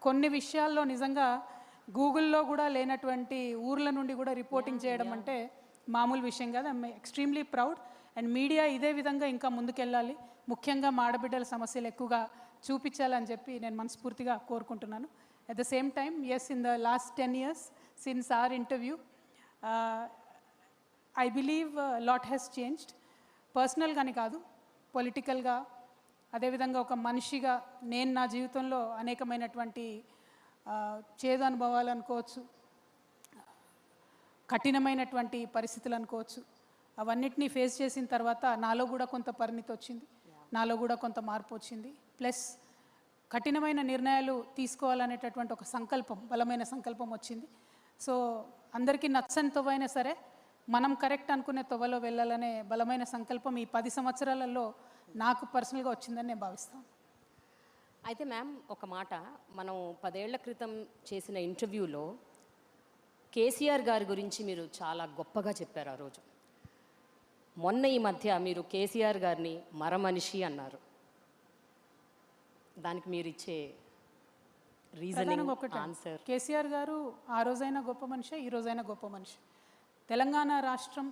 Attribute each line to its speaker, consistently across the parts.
Speaker 1: కొన్ని విషయాల్లో నిజంగా గూగుల్లో కూడా లేనటువంటి ఊర్ల నుండి కూడా రిపోర్టింగ్ చేయడం అంటే మామూలు విషయం కాదు. I'm extremely proud. And media ఇదే విధంగా ఇంకా ముందుకెళ్ళాలి, ముఖ్యంగా మా ఆడబిడ్డల సమస్యలు ఎక్కువగా చూపించాలని చెప్పి నేను మనస్ఫూర్తిగా కోరుకుంటున్నాను. At the same time, yes, in the last 10 years since our interview I believe lot has changed. పర్సనల్గానే కాదు, పొలిటికల్గా, అదేవిధంగా ఒక మనిషిగా నేను నా జీవితంలో అనేకమైనటువంటి చేదు అనుభవాలు అనుకోవచ్చు, కఠినమైనటువంటి పరిస్థితులు అనుకోవచ్చు, అవన్నిటినీ ఫేస్ చేసిన తర్వాత నాలో కూడా కొంత పరిణితి వచ్చింది, నాలో కూడా కొంత మార్పు వచ్చింది. ప్లస్ కఠినమైన నిర్ణయాలు తీసుకోవాలనేటటువంటి ఒక సంకల్పం, బలమైన సంకల్పం వచ్చింది. సో అందరికీ నచ్చని తొవ్వైనా సరే మనం కరెక్ట్ అనుకునే తొవ్వలో వెళ్ళాలనే బలమైన సంకల్పం ఈ 10 సంవత్సరాలలో నాకు పర్సనల్గా వచ్చిందని నేను భావిస్తాను.
Speaker 2: అయితే మ్యామ్, ఒక మాట, మనం 10 ఏళ్ల క్రితం చేసిన ఇంటర్వ్యూలో కేసీఆర్ గారి గురించి మీరు చాలా గొప్పగా చెప్పారు ఆ రోజు. మొన్న ఈ మధ్య మీరు కేసీఆర్ గారిని మరమనిషి అన్నారు. దానికి మీరు ఇచ్చే రీజనింగ్, ఆన్సర్?
Speaker 1: కేసీఆర్ గారు ఆ రోజైనా గొప్ప మనిషి, ఈ రోజైనా గొప్ప మనిషి. తెలంగాణ రాష్ట్రం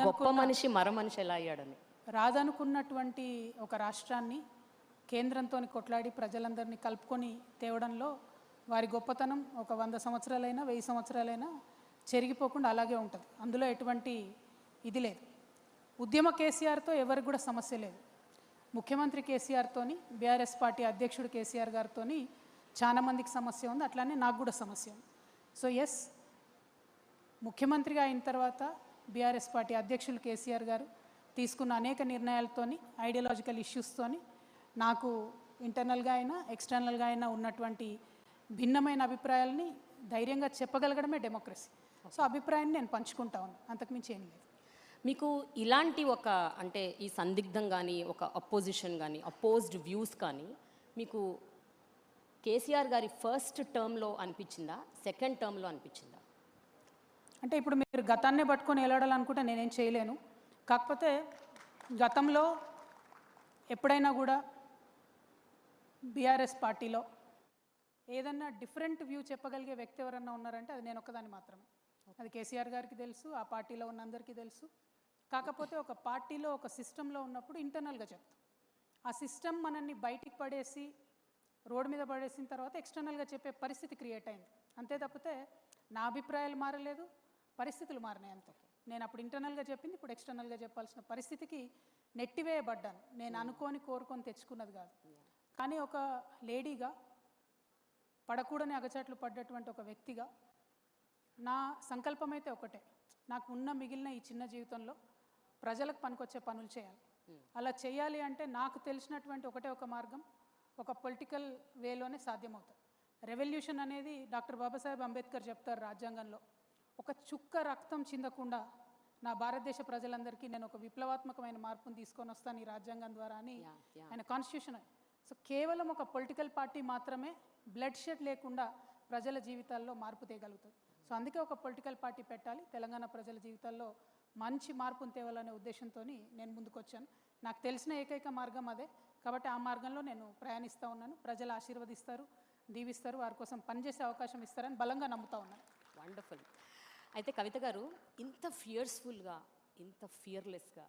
Speaker 2: గొప్ప మనిషి మరమనిషి ఎలా అయ్యాడని,
Speaker 1: రాదనుకున్నటువంటి ఒక రాష్ట్రాన్ని కేంద్రంతో కొట్లాడి ప్రజలందరినీ కలుపుకొని తేవడంలో వారి గొప్పతనం ఒక 100 సంవత్సరాలైనా 1000 సంవత్సరాలైనా చెరిగిపోకుండా అలాగే ఉంటుంది. అందులో ఎటువంటి ఇది లేదు. ఉద్యమ కేసీఆర్తో ఎవరికి కూడా సమస్య లేదు. ముఖ్యమంత్రి కేసీఆర్తోని, బీఆర్ఎస్ పార్టీ అధ్యక్షుడు కేసీఆర్ గారితో చాలా మందికి సమస్య ఉంది, అట్లానే నాకు కూడా సమస్య ఉంది. సో ఎస్, ముఖ్యమంత్రిగా అయిన తర్వాత బీఆర్ఎస్ పార్టీ అధ్యక్షులు కేసీఆర్ గారు తీసుకున్న అనేక నిర్ణయాలతోని, ఐడియాలజికల్ ఇష్యూస్తోని నాకు ఇంటర్నల్గా అయినా ఎక్స్టర్నల్గా అయినా ఉన్నటువంటి భిన్నమైన అభిప్రాయాలని ధైర్యంగా చెప్పగలగడమే డెమోక్రసీ. సో అభిప్రాయాన్ని నేను పంచుకుంటా ఉన్నాను, అంతకుమించి ఏం లేదు.
Speaker 2: మీకు ఇలాంటి ఒక, అంటే ఈ సందిగ్ధం కానీ, ఒక అపోజిషన్ కానీ, అపోజ్డ్ వ్యూస్ కానీ మీకు కేసీఆర్ గారి ఫస్ట్ టర్మ్లో అనిపించిందా, సెకండ్ టర్మ్లో అనిపించిందా?
Speaker 1: అంటే ఇప్పుడు మీరు గతాన్నే పట్టుకొని వెళ్ళాడాలనుకుంటే నేనేం చేయలేను. కాకపోతే గతంలో ఎప్పుడైనా కూడా బీఆర్ఎస్ పార్టీలో ఏదన్నా డిఫరెంట్ వ్యూ చెప్పగలిగే వ్యక్తి ఎవరన్నా ఉన్నారంటే అది నేను ఒక్కదాన్ని మాత్రమే. అది కేసీఆర్ గారికి తెలుసు, ఆ పార్టీలో ఉన్న అందరికీ తెలుసు. కాకపోతే ఒక పార్టీలో ఒక సిస్టంలో ఉన్నప్పుడు ఇంటర్నల్గా చెప్తాం. ఆ సిస్టమ్ మనల్ని బయటికి పడేసి రోడ్డు మీద పడేసిన తర్వాత ఎక్స్టర్నల్గా చెప్పే పరిస్థితి క్రియేట్ అయింది. అంతే తప్పితే నా అభిప్రాయాలు మారలేదు, పరిస్థితులు మారినాయి అంతే. నేను అప్పుడు ఇంటర్నల్గా చెప్పింది ఇప్పుడు ఎక్స్టర్నల్గా చెప్పాల్సిన పరిస్థితికి నెట్టివేయబడ్డాను. నేను అనుకోని కోరుకొని తెచ్చుకున్నది కాదు. కానీ ఒక లేడీగా, పడకూడని అగచాట్లు పడ్డటువంటి ఒక వ్యక్తిగా నా సంకల్పం అయితే ఒకటే, నాకు ఉన్న మిగిలిన ఈ చిన్న జీవితంలో ప్రజలకు పనికొచ్చే పనులు చేయాలి. అలా చేయాలి అంటే నాకు తెలిసినటువంటి ఒకటే ఒక మార్గం, ఒక పొలిటికల్ వేలోనే సాధ్యమవుతుంది. రెవల్యూషన్ అనేది డాక్టర్ బాబాసాహెబ్ అంబేద్కర్ చెప్తారు రాజ్యాంగంలో, ఒక చుక్క రక్తం చిందకుండా నా భారతదేశ ప్రజలందరికీ నేను ఒక విప్లవాత్మకమైన మార్పును తీసుకొని వస్తాను ఈ రాజ్యాంగం ద్వారా అని ఆయన కాన్స్టిట్యూషన్. సో కేవలం ఒక పొలిటికల్ పార్టీ మాత్రమే బ్లడ్ షెడ్ లేకుండా ప్రజల జీవితాల్లో మార్పు తేగలుగుతుంది. సో అందుకే ఒక పొలిటికల్ పార్టీ పెట్టాలి, తెలంగాణ ప్రజల జీవితాల్లో మంచి మార్పును తేవాలనే ఉద్దేశంతో నేను ముందుకు వచ్చాను. నాకు తెలిసిన ఏకైక మార్గం అదే, కాబట్టి ఆ మార్గంలో నేను ప్రయాణిస్తూ ఉన్నాను. ప్రజలు ఆశీర్వదిస్తారు, దీవిస్తారు, వారి కోసం పనిచేసే అవకాశం ఇస్తారని బలంగా నమ్ముతా ఉన్నాను.
Speaker 2: వండర్ఫుల్. అయితే కవిత గారు, ఇంత ఫియర్స్ఫుల్గా, ఇంత ఫియర్లెస్గా,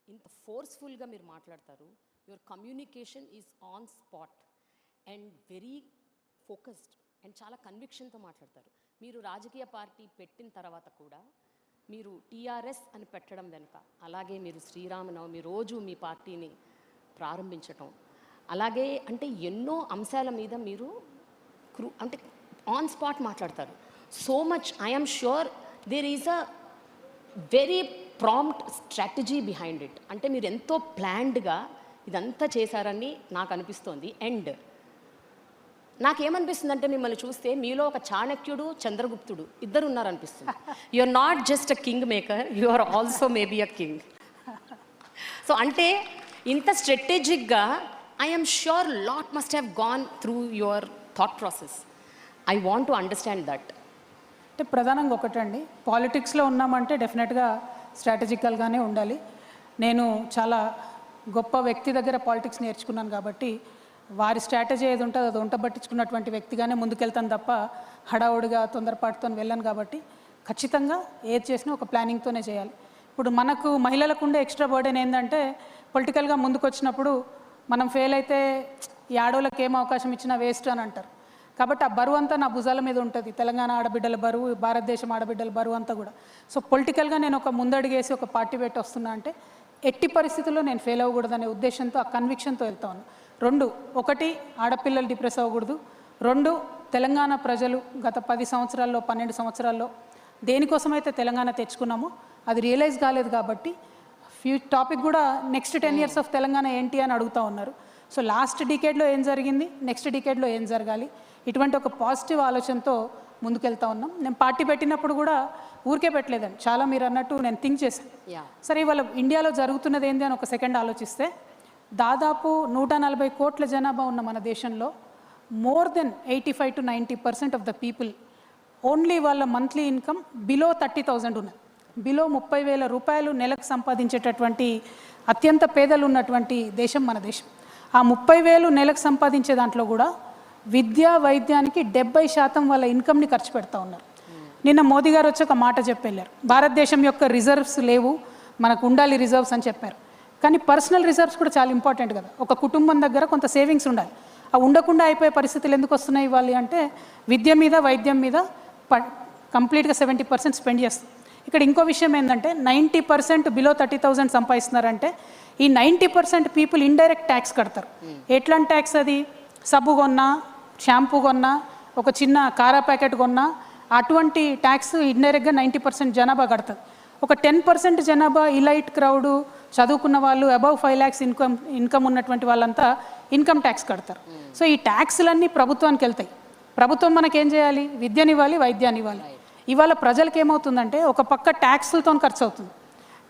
Speaker 2: ఇంత ఫోర్స్ఫుల్గా మీరు మాట్లాడతారు. Your communication is on spot and very focused and చాలా కన్విక్షన్తో మాట్లాడతారు. మీరు రాజకీయ పార్టీ పెట్టిన తర్వాత కూడా మీరు టీఆర్ఎస్ అని పెట్టడం వెనుక, అలాగే మీరు శ్రీరామనవమి రోజు మీ పార్టీని ప్రారంభించటం, అలాగే అంటే ఎన్నో అంశాల మీద మీరు అంటే ఆన్ స్పాట్ మాట్లాడతారు. So much, I'm sure there is a very prompt strategy behind it. అంటే మీరు ఎంతో ప్లాన్డ్గా ఇదంతా చేశారని నాకు అనిపిస్తోంది. అండ్ నాకేమనిపిస్తుంది అంటే మిమ్మల్ని చూస్తే మీలో ఒక చాణక్యుడు, చంద్రగుప్తుడు ఇద్దరు ఉన్నారనిపిస్తుంది. You are not just a king maker, you are also maybe a king. So అంటే ఇంత స్ట్రాటజిక్గా I'm sure lot must have gone through your thought process. I want to understand that.
Speaker 1: అంటే ప్రధానంగా ఒకటండి, పాలిటిక్స్లో ఉన్నామంటే డెఫినెట్గా స్ట్రాటజికల్గానే ఉండాలి. నేను చాలా గొప్ప వ్యక్తి దగ్గర పాలిటిక్స్ నేర్చుకున్నాను కాబట్టి వారి స్ట్రాటజీ ఏది ఉంటుందో అది పట్టించుకున్నటువంటి వ్యక్తిగానే ముందుకెళ్తాను తప్ప హడావుడిగా తొందరపాటుతో వెళ్ళను. కాబట్టి ఖచ్చితంగా ఏది చేసినా ఒక ప్లానింగ్తోనే చేయాలి. ఇప్పుడు మనకు మహిళలకు ఉండే ఎక్స్ట్రా బర్డెన్ ఏంటంటే పొలిటికల్గా ముందుకు వచ్చినప్పుడు మనం ఫెయిల్ అయితే ఈ ఆడోళ్ళకి ఏం అవకాశం ఇచ్చినా వేస్ట్ అని అంటారు. కాబట్టి ఆ బరువు అంతా నా భుజాల మీద ఉంటుంది. తెలంగాణ ఆడబిడ్డల బరువు, భారతదేశం ఆడబిడ్డల బరువు అంతా కూడా. సో పొలిటికల్గా నేను ఒక ముందడుగేసి ఒక పార్టీ పెట్టి వస్తున్నా అంటే ఎట్టి పరిస్థితుల్లో నేను ఫెయిల్ అవ్వకూడదనే ఉద్దేశంతో, ఆ కన్విక్షన్తో వెళ్తా ఉన్నాను. 2, 1 ఆడపిల్లలు డిప్రెస్ అవ్వకూడదు. 2 తెలంగాణ ప్రజలు గత 10 సంవత్సరాల్లో 12 సంవత్సరాల్లో దేనికోసమైతే తెలంగాణ తెచ్చుకున్నామో అది రియలైజ్ కాలేదు. కాబట్టి టాపిక్ కూడా నెక్స్ట్ 10 years ఆఫ్ తెలంగాణ ఏంటి అని అడుగుతూ ఉన్నారు. సో లాస్ట్ డికేడ్లో ఏం జరిగింది, నెక్స్ట్ డికేడ్లో ఏం జరగాలి, ఇటువంటి ఒక పాజిటివ్ ఆలోచనతో ముందుకెళ్తా ఉన్నాం. నేను పార్టీ పెట్టినప్పుడు కూడా ఊరికే పెట్టలేదండి. చాలా మీరు అన్నట్టు నేను థింక్ చేశాను. సరే ఇవాళ ఇండియాలో జరుగుతున్నది ఏంది అని ఒక సెకండ్ ఆలోచిస్తే దాదాపు 140 కోట్ల జనాభా ఉన్న మన దేశంలో more than 85 to 90% of the people only వాళ్ళ మంత్లీ ఇన్కమ్ బిలో 30,000 ఉన్నది. బిలో 30,000 రూపాయలు నెలకు సంపాదించేటటువంటి అత్యంత పేదలు ఉన్నటువంటి దేశం మన దేశం. ఆ 30,000 నెలకు సంపాదించే దాంట్లో కూడా విద్యా వైద్యానికి 70% వాళ్ళ ఇన్కమ్ని ఖర్చు పెడతా ఉన్నారు. నిన్న మోదీ గారు వచ్చి ఒక మాట చెప్పెళ్ళారు, భారతదేశం యొక్క రిజర్వ్స్ లేవు, మనకు ఉండాలి రిజర్వ్స్ అని చెప్పారు. కానీ పర్సనల్ రిజర్వ్స్ కూడా చాలా ఇంపార్టెంట్ కదా. ఒక కుటుంబం దగ్గర కొంత సేవింగ్స్ ఉండాలి. ఆ ఉండకుండా అయిపోయే పరిస్థితులు ఎందుకు వస్తున్నాయి ఇవ్వాలి అంటే విద్య మీద వైద్యం మీద కంప్లీట్గా 70% స్పెండ్ చేస్తాం. ఇక్కడ ఇంకో విషయం ఏంటంటే 90% బిలో 30,000 సంపాదిస్తున్నారంటే ఈ 90% పీపుల్ ఇండైరెక్ట్ ట్యాక్స్ కడతారు. ఎట్లాంటి ట్యాక్స్ అది? సబ్బు కొన్నా, షాంపూ కొన్నా, ఒక చిన్న కారా ప్యాకెట్ కొన్నా అటువంటి ట్యాక్స్ ఇండైరెక్ట్గా 90% జనాభా కడతారు. ఒక 10% జనాభా ఇలైట్ క్రౌడు, చదువుకున్న వాళ్ళు, అబవ్ 5 lakhs ఇన్కమ్ ఉన్నటువంటి వాళ్ళంతా ఇన్కమ్ ట్యాక్స్ కడతారు. సో ఈ ట్యాక్స్లన్నీ ప్రభుత్వానికి వెళ్తాయి. ప్రభుత్వం మనకేం చేయాలి? విద్యనివ్వాలి, వైద్యాన్ని ఇవ్వాలి. ఇవాళ ప్రజలకు ఏమవుతుందంటే ఒక పక్క ట్యాక్సులతో ఖర్చు అవుతుంది.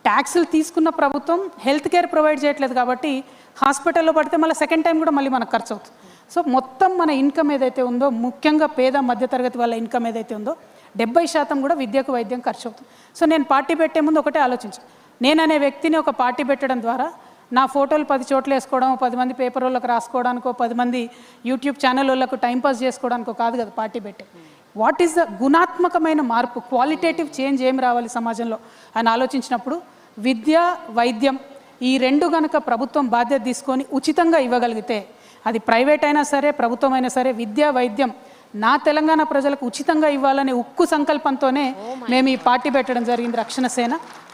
Speaker 1: ట్యాక్సులు తీసుకున్న ప్రభుత్వం హెల్త్ కేర్ ప్రొవైడ్ చేయట్లేదు. కాబట్టి హాస్పిటల్లో పడితే మళ్ళీ సెకండ్ టైం కూడా మళ్ళీ మనకు ఖర్చు అవుతుంది. సో మొత్తం మన ఇన్కమ్ ఏదైతే ఉందో, ముఖ్యంగా పేద మధ్యతరగతి వాళ్ళ ఇన్కమ్ ఏదైతే ఉందో 70% కూడా విద్యకు వైద్యం ఖర్చు అవుతుంది. సో నేను పార్టీ పెట్టే ముందు ఒకటే ఆలోచించాను, నేననే వ్యక్తిని ఒక పార్టీ పెట్టడం ద్వారా నా ఫోటోలు 10 చోట్ల వేసుకోవడం, 10 మంది పేపర్ వాళ్ళకి రాసుకోవడానికో, 10 మంది యూట్యూబ్ ఛానల్ వాళ్ళకు టైంపాస్ చేసుకోవడానికో కాదు కదా పార్టీ పెట్టే. వాట్ ఈస్ ద గుణాత్మకమైన మార్పు, క్వాలిటేటివ్ చేంజ్ ఏం రావాలి సమాజంలో అని ఆలోచించినప్పుడు విద్య, వైద్యం ఈ 2 గనక ప్రభుత్వం బాధ్యత తీసుకొని ఉచితంగా ఇవ్వగలిగితే, అది ప్రైవేట్ అయినా సరే ప్రభుత్వం అయినా సరే, విద్య వైద్యం నా తెలంగాణ ప్రజలకు ఉచితంగా ఇవ్వాలనే ఉక్కు సంకల్పంతోనే మేము ఈ పార్టీ పెట్టడం జరిగింది. రక్షణ సేన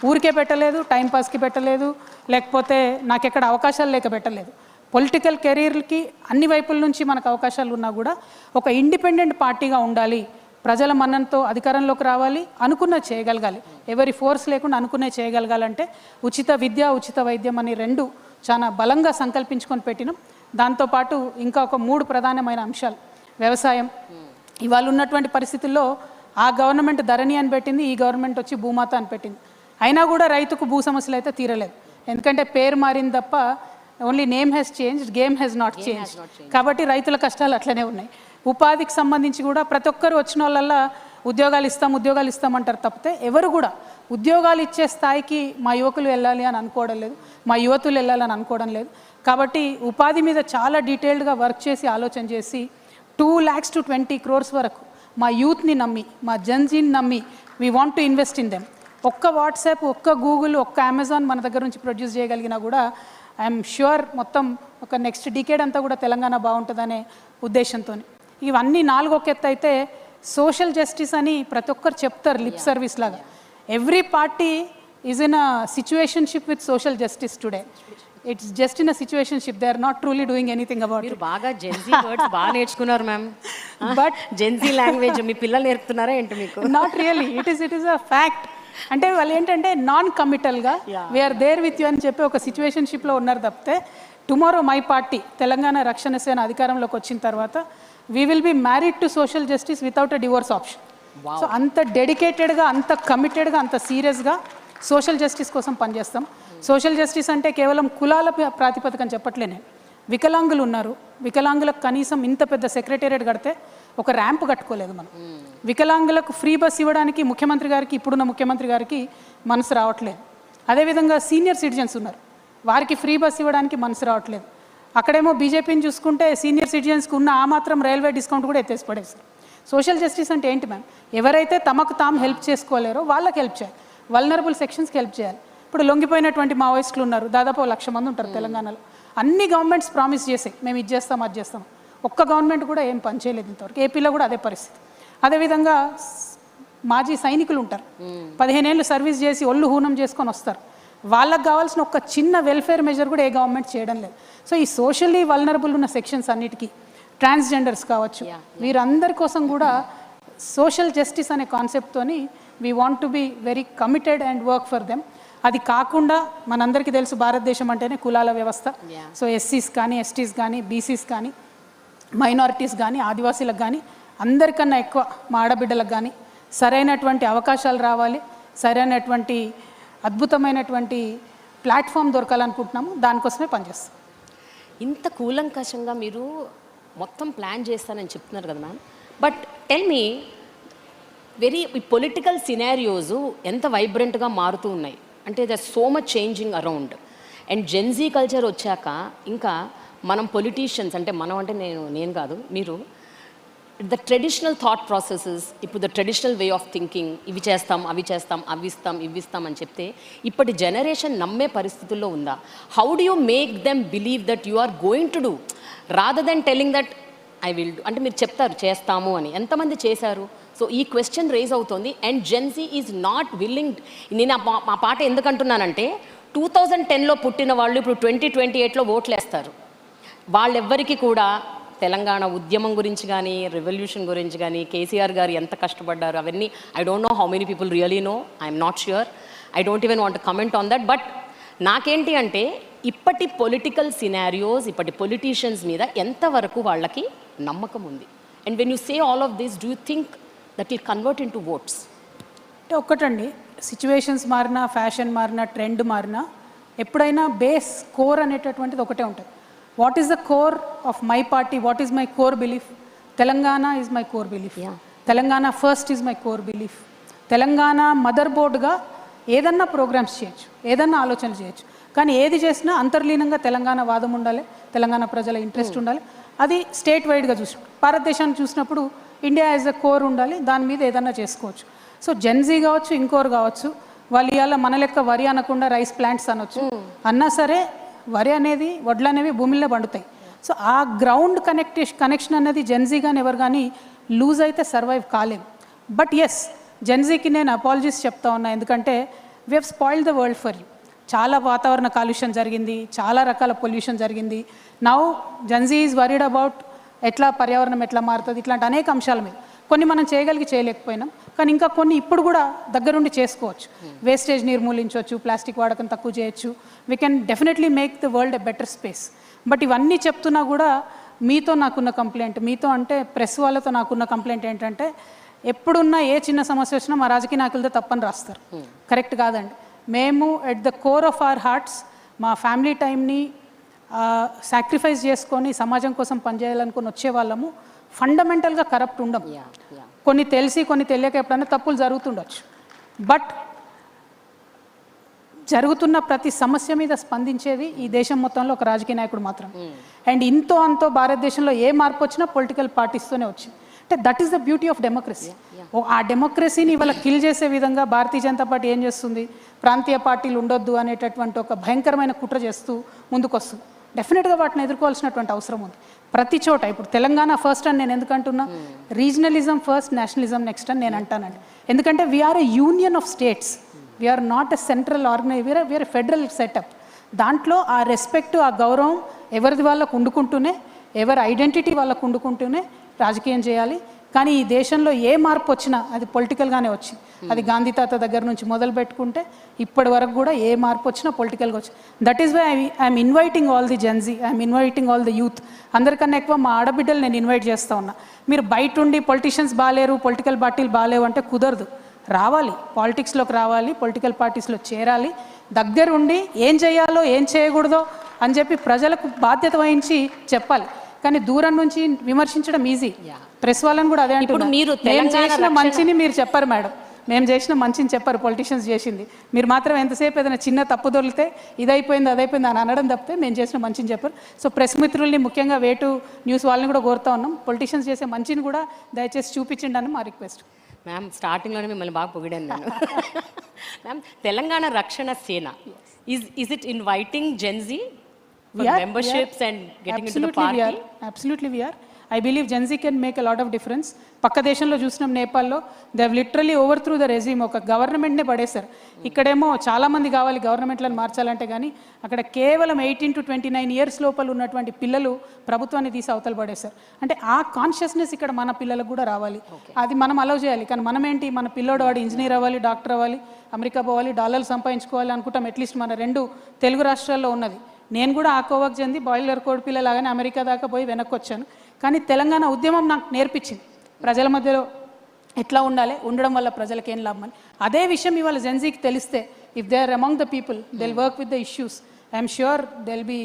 Speaker 1: ఊరికే పెట్టలేదు, టైంపాస్కి పెట్టలేదు, లేకపోతే నాకెక్కడ అవకాశాలు లేక పెట్టలేదు. పొలిటికల్ కెరీర్కి అన్ని వైపుల నుంచి మనకు అవకాశాలు ఉన్నా కూడా ఒక ఇండిపెండెంట్ పార్టీగా ఉండాలి, ప్రజల మన్ననతో అధికారంలోకి రావాలి, అనుకున్న చేయగలగాలి, ఎవరి ఫోర్స్ లేకుండా అనుకునే చేయగలగాలంటే ఉచిత విద్య, ఉచిత వైద్యం అని 2 చాలా బలంగా సంకల్పించుకొని పెట్టినాం. దాంతోపాటు ఇంకా ఒక 3 ప్రధానమైన అంశాలు. వ్యవసాయం, ఇవాళ ఉన్నటువంటి పరిస్థితుల్లో ఆ గవర్నమెంట్ ధరణి అని పెట్టింది, ఈ గవర్నమెంట్ వచ్చి భూమాత అని పెట్టింది. అయినా కూడా రైతుకు భూ సమస్యలు అయితే తీరలేదు. ఎందుకంటే పేరు మారింది తప్ప only name has changed, game has not changed. కాబట్టి రైతుల కష్టాలు అట్లనే ఉన్నాయి. ఉపాధికి సంబంధించి కూడా ప్రతి ఒక్కరు వచ్చిన వాళ్ళల్లా ఉద్యోగాలు ఇస్తామంటారు తప్పితే ఎవరు కూడా ఉద్యోగాలు ఇచ్చే స్థాయికి మా యువకులు వెళ్ళాలి అని అనుకోవడం లేదు, మా యువతులు వెళ్ళాలని అనుకోవడం లేదు. కాబట్టి ఉపాధి మీద చాలా డీటెయిల్డ్గా వర్క్ చేసి ఆలోచన చేసి 2 lakhs to 20 crores వరకు మా యూత్ని నమ్మి, మా జన్జీని నమ్మి we want to invest in them. ఒక్క వాట్సాప్, ఒక్క గూగుల్, ఒక్క అమెజాన్ మన దగ్గర నుంచి ప్రొడ్యూస్ చేయగలిగినా కూడా ఐఎమ్ ష్యూర్ మొత్తం ఒక నెక్స్ట్ డికేడ్ అంతా కూడా తెలంగాణ బాగుంటుందనే ఉద్దేశంతో. ఇవన్నీ 4 ఒక ఎత్తు అయితే సోషల్ జస్టిస్ అని ప్రతి ఒక్కరు చెప్తారు లిప్ సర్వీస్ లాగా. Every party is in a situationship with social justice today. It's just in a situationship, they are not truly doing anything about it.
Speaker 2: బాగా జెన్జీ వర్డ్స్ బాగా నేర్చుకున్నారు మ్యామ్. బట్ జెన్జీ లాంగ్వేజ్ మీ పిల్లలు నేర్పుతున్నారా ఏంటి మీకు?
Speaker 1: Not really, it is a fact. అంటే వాళ్ళు ఏంటంటే నాన్ కమిటల్గా వీఆర్ దేర్ విత్ యూ అని చెప్పి ఒక సిచ్యువేషన్షిప్లో ఉన్నారు తప్పితే టుమారో మై పార్టీ తెలంగాణ రక్షణ సేన అధికారంలోకి వచ్చిన తర్వాత we will be married to social justice without a divorce option. So అంత డెడికేటెడ్గా, అంత కమిటెడ్గా, అంత సీరియస్గా సోషల్ జస్టిస్ కోసం పనిచేస్తాం. సోషల్ జస్టిస్ అంటే కేవలం కులాల ప్రాతిపదికని చెప్పట్లే నేను. వికలాంగులు ఉన్నారు, వికలాంగులకు కనీసం ఇంత పెద్ద సెక్రటేరియట్ కడితే ఒక ర్యాంప్ కట్టుకోలేదు మనం. వికలాంగులకు ఫ్రీ బస్ ఇవ్వడానికి ముఖ్యమంత్రి గారికి, ఇప్పుడున్న ముఖ్యమంత్రి గారికి మనసు రావట్లేదు. అదేవిధంగా సీనియర్ సిటిజన్స్ ఉన్నారు, వారికి ఫ్రీ బస్ ఇవ్వడానికి మనసు రావట్లేదు. అక్కడేమో బీజేపీని చూసుకుంటే సీనియర్ సిటిజన్స్కి ఉన్న ఆ మాత్రం రైల్వే డిస్కౌంట్ కూడా ఎత్తేసి పడేస్తారు. సోషల్ జస్టిస్ అంటే ఏంటి మ్యామ్? ఎవరైతే తమకు తాము హెల్ప్ చేసుకోలేరో వాళ్ళకి హెల్ప్ చేయాలి, వల్నరబుల్ సెక్షన్స్కి హెల్ప్ చేయాలి. ఇప్పుడు లొంగిపోయినటువంటి మావోయిస్టులు ఉన్నారు, దాదాపు 1,00,000 మంది ఉంటారు తెలంగాణలో. అన్ని గవర్నమెంట్స్ ప్రామిస్ చేసాయి మేము ఇది చేస్తాం అది చేస్తాం, ఒక్క గవర్నమెంట్ కూడా ఏం పని చేయలేదు ఇంతవరకు. ఏపీలో కూడా అదే పరిస్థితి. అదేవిధంగా మాజీ సైనికులు ఉంటారు, 15 ఏళ్ళు సర్వీస్ చేసి ఒళ్ళు హూనం చేసుకొని వస్తారు, వాళ్ళకి కావాల్సిన ఒక చిన్న వెల్ఫేర్ మెజర్ కూడా ఏ గవర్నమెంట్ చేయడం లేదు. సో ఈ సోషల్లీ వల్నరబుల్ ఉన్న సెక్షన్స్ అన్నిటికీ, ట్రాన్స్జెండర్స్ కావచ్చు, వీరందరి కోసం కూడా సోషల్ జస్టిస్ అనే కాన్సెప్ట్తోని we want to be very committed and work for them. అది కాకుండా మనందరికీ తెలుసు భారతదేశం అంటేనే కులాల వ్యవస్థ. సో ఎస్సీస్ కానీ, ఎస్టీస్ కానీ, బీసీస్ కానీ, మైనారిటీస్ కానీ, ఆదివాసీలకు కానీ, అందరికన్నా ఎక్కువ మా ఆడబిడ్డలకు కానీ సరైనటువంటి అవకాశాలు రావాలి, సరైనటువంటి అద్భుతమైనటువంటి ప్లాట్ఫామ్ దొరకాలనుకుంటున్నాము. దానికోసమే పనిచేస్తాం.
Speaker 2: ఇంత కూలంకషంగా మీరు మొత్తం ప్లాన్ చేస్తానని చెప్తున్నారు కదా ma'am, but tell me very political scenarios ఎంత వైబ్రెంట్గా మారుతూ ఉన్నాయి అంటే there so much changing around. And Gen Z culture వచ్చాక ఇంకా మనం పొలిటీషియన్స్ అంటే మనం అంటే నేను కాదు మీరు, ద ట్రెడిషనల్ థాట్ ప్రాసెసెస్, ఇప్పుడు the traditional way of thinking, ఇవి చేస్తాం అవి చేస్తాం అవి ఇస్తాం ఇవి ఇస్తాం అని చెప్తే ఇప్పటి జనరేషన్ నమ్మే పరిస్థితుల్లో ఉందా? How do you make them believe that you are going to do rather than telling that I will do? అంటే మీరు చెప్తారు చేస్తాము అని, ఎంతమంది చేశారు? సో ఈ క్వశ్చన్ రేజ్ అవుతుంది. And Gen Z is not willing. నేను ఆ పాట ఎందుకంటున్నానంటే 2010లో పుట్టిన వాళ్ళు ఇప్పుడు 2028లో ఓట్లు వేస్తారు. వాళ్ళెవ్వరికి కూడా తెలంగాణ ఉద్యమం గురించి కానీ, రెవల్యూషన్ గురించి కానీ, కేసీఆర్ గారు ఎంత కష్టపడ్డారు అవన్నీ I don't know how many people really know. I'm not sure, I don't even want comment on that. But నాకేంటి అంటే ఇప్పటి పొలిటికల్ సినారియోస్, ఇప్పటి పొలిటీషియన్స్ మీద ఎంతవరకు వాళ్ళకి నమ్మకం ఉంది? And when you say all of this, do you think that will convert into votes?
Speaker 1: అంటే ఒక్కటండి, సిచ్యువేషన్స్ మారినా, ఫ్యాషన్ మారినా, ట్రెండ్ మారినా, ఎప్పుడైనా బేస్ కోర్ అనేటటువంటిది ఒకటే ఉంటుంది. What is the core of my party? What is my core belief? Telangana is my core belief. Telangana first is my core belief. Telangana mother బోర్డ్గా ఏదన్నా ప్రోగ్రామ్స్ చేయొచ్చు, ఏదన్నా ఆలోచనలు చేయొచ్చు, కానీ ఏది చేసినా అంతర్లీనంగా తెలంగాణ వాదం ఉండాలి, తెలంగాణ ప్రజల ఇంట్రెస్ట్ ఉండాలి. అది స్టేట్ వైడ్గా చూసి, భారతదేశాన్ని చూసినప్పుడు ఇండియా యాజ్ అ కోర్ ఉండాలి, దాని మీద ఏదన్నా చేసుకోవచ్చు. సో జెన్జీ కావచ్చు, ఇంకోరు కావచ్చు, వాళ్ళు ఇవాళ మన లెక్క వరి అనకుండా రైస్ ప్లాంట్స్ అనొచ్చు, అన్నా సరే వరి అనేది, వడ్లు అనేవి భూమిలో పండుతాయి. సో ఆ గ్రౌండ్ కనెక్షన్ అనేది జెన్జీ కానీ ఎవరు కానీ లూజ్ అయితే సర్వైవ్ కాలేము. బట్ ఎస్, జెన్జీకి నేను అపాలజీస్ చెప్తా ఉన్నా, ఎందుకంటే we have spoiled the world for you. చాలా వాతావరణ కాలుష్యం జరిగింది, చాలా రకాల పొల్యూషన్ జరిగింది. Now Gen Z is worried about ఎట్లా పర్యావరణం ఎట్లా మారుతుంది, ఇట్లాంటి అనేక అంశాల మీద. కొన్ని మనం చేయలేకపోయినాం, కానీ ఇంకా కొన్ని ఇప్పుడు కూడా దగ్గరుండి చేసుకోవచ్చు. వేస్టేజ్ నిర్మూలించవచ్చు, ప్లాస్టిక్ వాడకం తక్కువ చేయొచ్చు. We can definitely make the world a better space. But ఇవన్నీ చెప్తున్నా కూడా మీతో నాకున్న కంప్లైంట్, మీతో అంటే ప్రెస్ వాళ్ళతో నాకున్న కంప్లైంట్ ఏంటంటే, ఎప్పుడున్నా ఏ చిన్న సమస్య వచ్చినా మా రాజకీయ నాయకులతో తప్పని రాస్తారు. కరెక్ట్ కాదండి. మేము at the core of our hearts మా ఫ్యామిలీ టైంని సాక్రిఫైస్ చేసుకొని సమాజం కోసం పనిచేయాలనుకుని వచ్చే వాళ్ళము. ఫండమెంటల్గా కరప్ట్ ఉండం. కొన్ని తెలిసి కొన్ని తెలియక ఎప్పుడైనా తప్పులు జరుగుతుండొచ్చు, బట్ జరుగుతున్న ప్రతి సమస్య మీద స్పందించేది ఈ దేశం మొత్తంలో ఒక రాజకీయ నాయకుడు మాత్రం. అండ్ ఇంతో అంతో భారతదేశంలో ఏ మార్పు వచ్చినా పొలిటికల్ పార్టీస్తోనే వచ్చింది. అంటే that is the beauty of democracy. ఆ డెమోక్రసీని ఇవాళ కిల్ చేసే విధంగా భారతీయ జనతా పార్టీ ఏం చేస్తుంది, ప్రాంతీయ పార్టీలు ఉండొద్దు అనేటటువంటి ఒక భయంకరమైన కుట్ర చేస్తూ ముందుకు వస్తుంది. డెఫినెట్గా వాటిని ఎదుర్కోవాల్సినటువంటి అవసరం ఉంది ప్రతి చోట. ఇప్పుడు తెలంగాణ ఫస్ట్ అని నేను ఎందుకంటున్నా, రీజనలిజం ఫస్ట్, నేషనలిజం నెక్స్ట్ అని నేను అంటానండి. ఎందుకంటే we are a union of states, we are not a central organisation, we are a federal setup. దాంట్లో ఆ రెస్పెక్ట్, ఆ గౌరవం ఎవరిది వాళ్ళకు ఉండుకుంటూనే, ఎవరి ఐడెంటిటీ వాళ్ళకు ఉండుకుంటూనే రాజకీయం చేయాలి. కానీ ఈ దేశంలో ఏ మార్పు వచ్చినా అది పొలిటికల్గానే వచ్చింది. అది గాంధీ తాత దగ్గర నుంచి మొదలు పెట్టుకుంటే ఇప్పటి వరకు కూడా ఏ మార్పు వచ్చినా పొలిటికల్గా వచ్చింది. That is why I'm inviting all the Gen Z, I'm inviting all the youth. అందరికన్నా ఎక్కువ మా ఆడబిడ్డలు నేను ఇన్వైట్ చేస్తూ ఉన్నా. మీరు బయట ఉండి పొలిటీషియన్స్ బాగాలేరు, పొలిటికల్ పార్టీలు బాగాలేవు అంటే కుదరదు. రావాలి, పాలిటిక్స్లోకి రావాలి, పొలిటికల్ పార్టీస్లో చేరాలి, దగ్గరుండి ఏం చేయాలో ఏం చేయకూడదో అని చెప్పి ప్రజలకు బాధ్యత వహించి చెప్పాలి. కానీ దూరం నుంచి విమర్శించడం ఈజీ. ప్రెస్ వాళ్ళని కూడా అదే అంటున్నారు. మీరు చేసిన మంచిని మీరు చెప్పారు మేడం, మేము చేసిన మంచిని చెప్పారు పొలిటీషియన్స్ చేసింది. మీరు మాత్రం ఎంతసేపు ఏదైనా చిన్న తప్పు దొరికితే ఇదైపోయింది అదైపోయింది అని అనడం తప్పితే మేము చేసిన మంచిని చెప్పారు. సో ప్రెస్ మిత్రుల్ని ముఖ్యంగా వేటు న్యూస్ వాళ్ళని కూడా కోరుతా ఉన్నాం, పొలిటీషియన్స్ చేసే మంచిని కూడా దయచేసి చూపించండి అని మా రిక్వెస్ట్.
Speaker 2: మ్యామ్ స్టార్టింగ్లోనే మిమ్మల్ని బాగా పొగిడాను నేను. మ్యామ్ తెలంగాణ రక్షణ సేన is it inviting Gen Z for memberships and getting into the party?
Speaker 1: Absolutely we are. I believe Gen Z can make a lot of difference. పక్క దేశంలో చూసినాం నేపాల్లో, they have literally over through the resume, ఒక గవర్నమెంట్నే పడేశారు. ఇక్కడేమో చాలామంది కావాలి గవర్నమెంట్లను మార్చాలంటే, కానీ అక్కడ కేవలం 18 to 29 years లోపల ఉన్నటువంటి పిల్లలు ప్రభుత్వాన్ని తీసి అవతల పడేశారు. అంటే ఆ కాన్షియస్నెస్ ఇక్కడ మన పిల్లలకు కూడా రావాలి, అది మనం అలౌ చేయాలి. కానీ మనం ఏంటి, మన పిల్లోడు వాడు ఇంజనీర్ అవ్వాలి, డాక్టర్ అవ్వాలి, అమెరికా పోవాలి, డాలర్లు సంపాదించుకోవాలి అనుకుంటాం. అట్లీస్ట్ మన 2 తెలుగు రాష్ట్రాల్లో ఉన్నది. నేను కూడా ఆ కోవకు చెంది బాయిలర్ కోడి పిల్లలాగానే అమెరికా దాకా పోయి వెనక్కి వచ్చాను. కానీ తెలంగాణ ఉద్యమం నాకు నేర్పించింది ప్రజల మధ్యలో ఎట్లా ఉండాలి, ఉండడం వల్ల ప్రజలకు ఏం లాభం అని. అదే విషయం ఇవాళ జెన్జీకి తెలిస్తే, if they are among the people, they will work with the issues. I'm sure they will be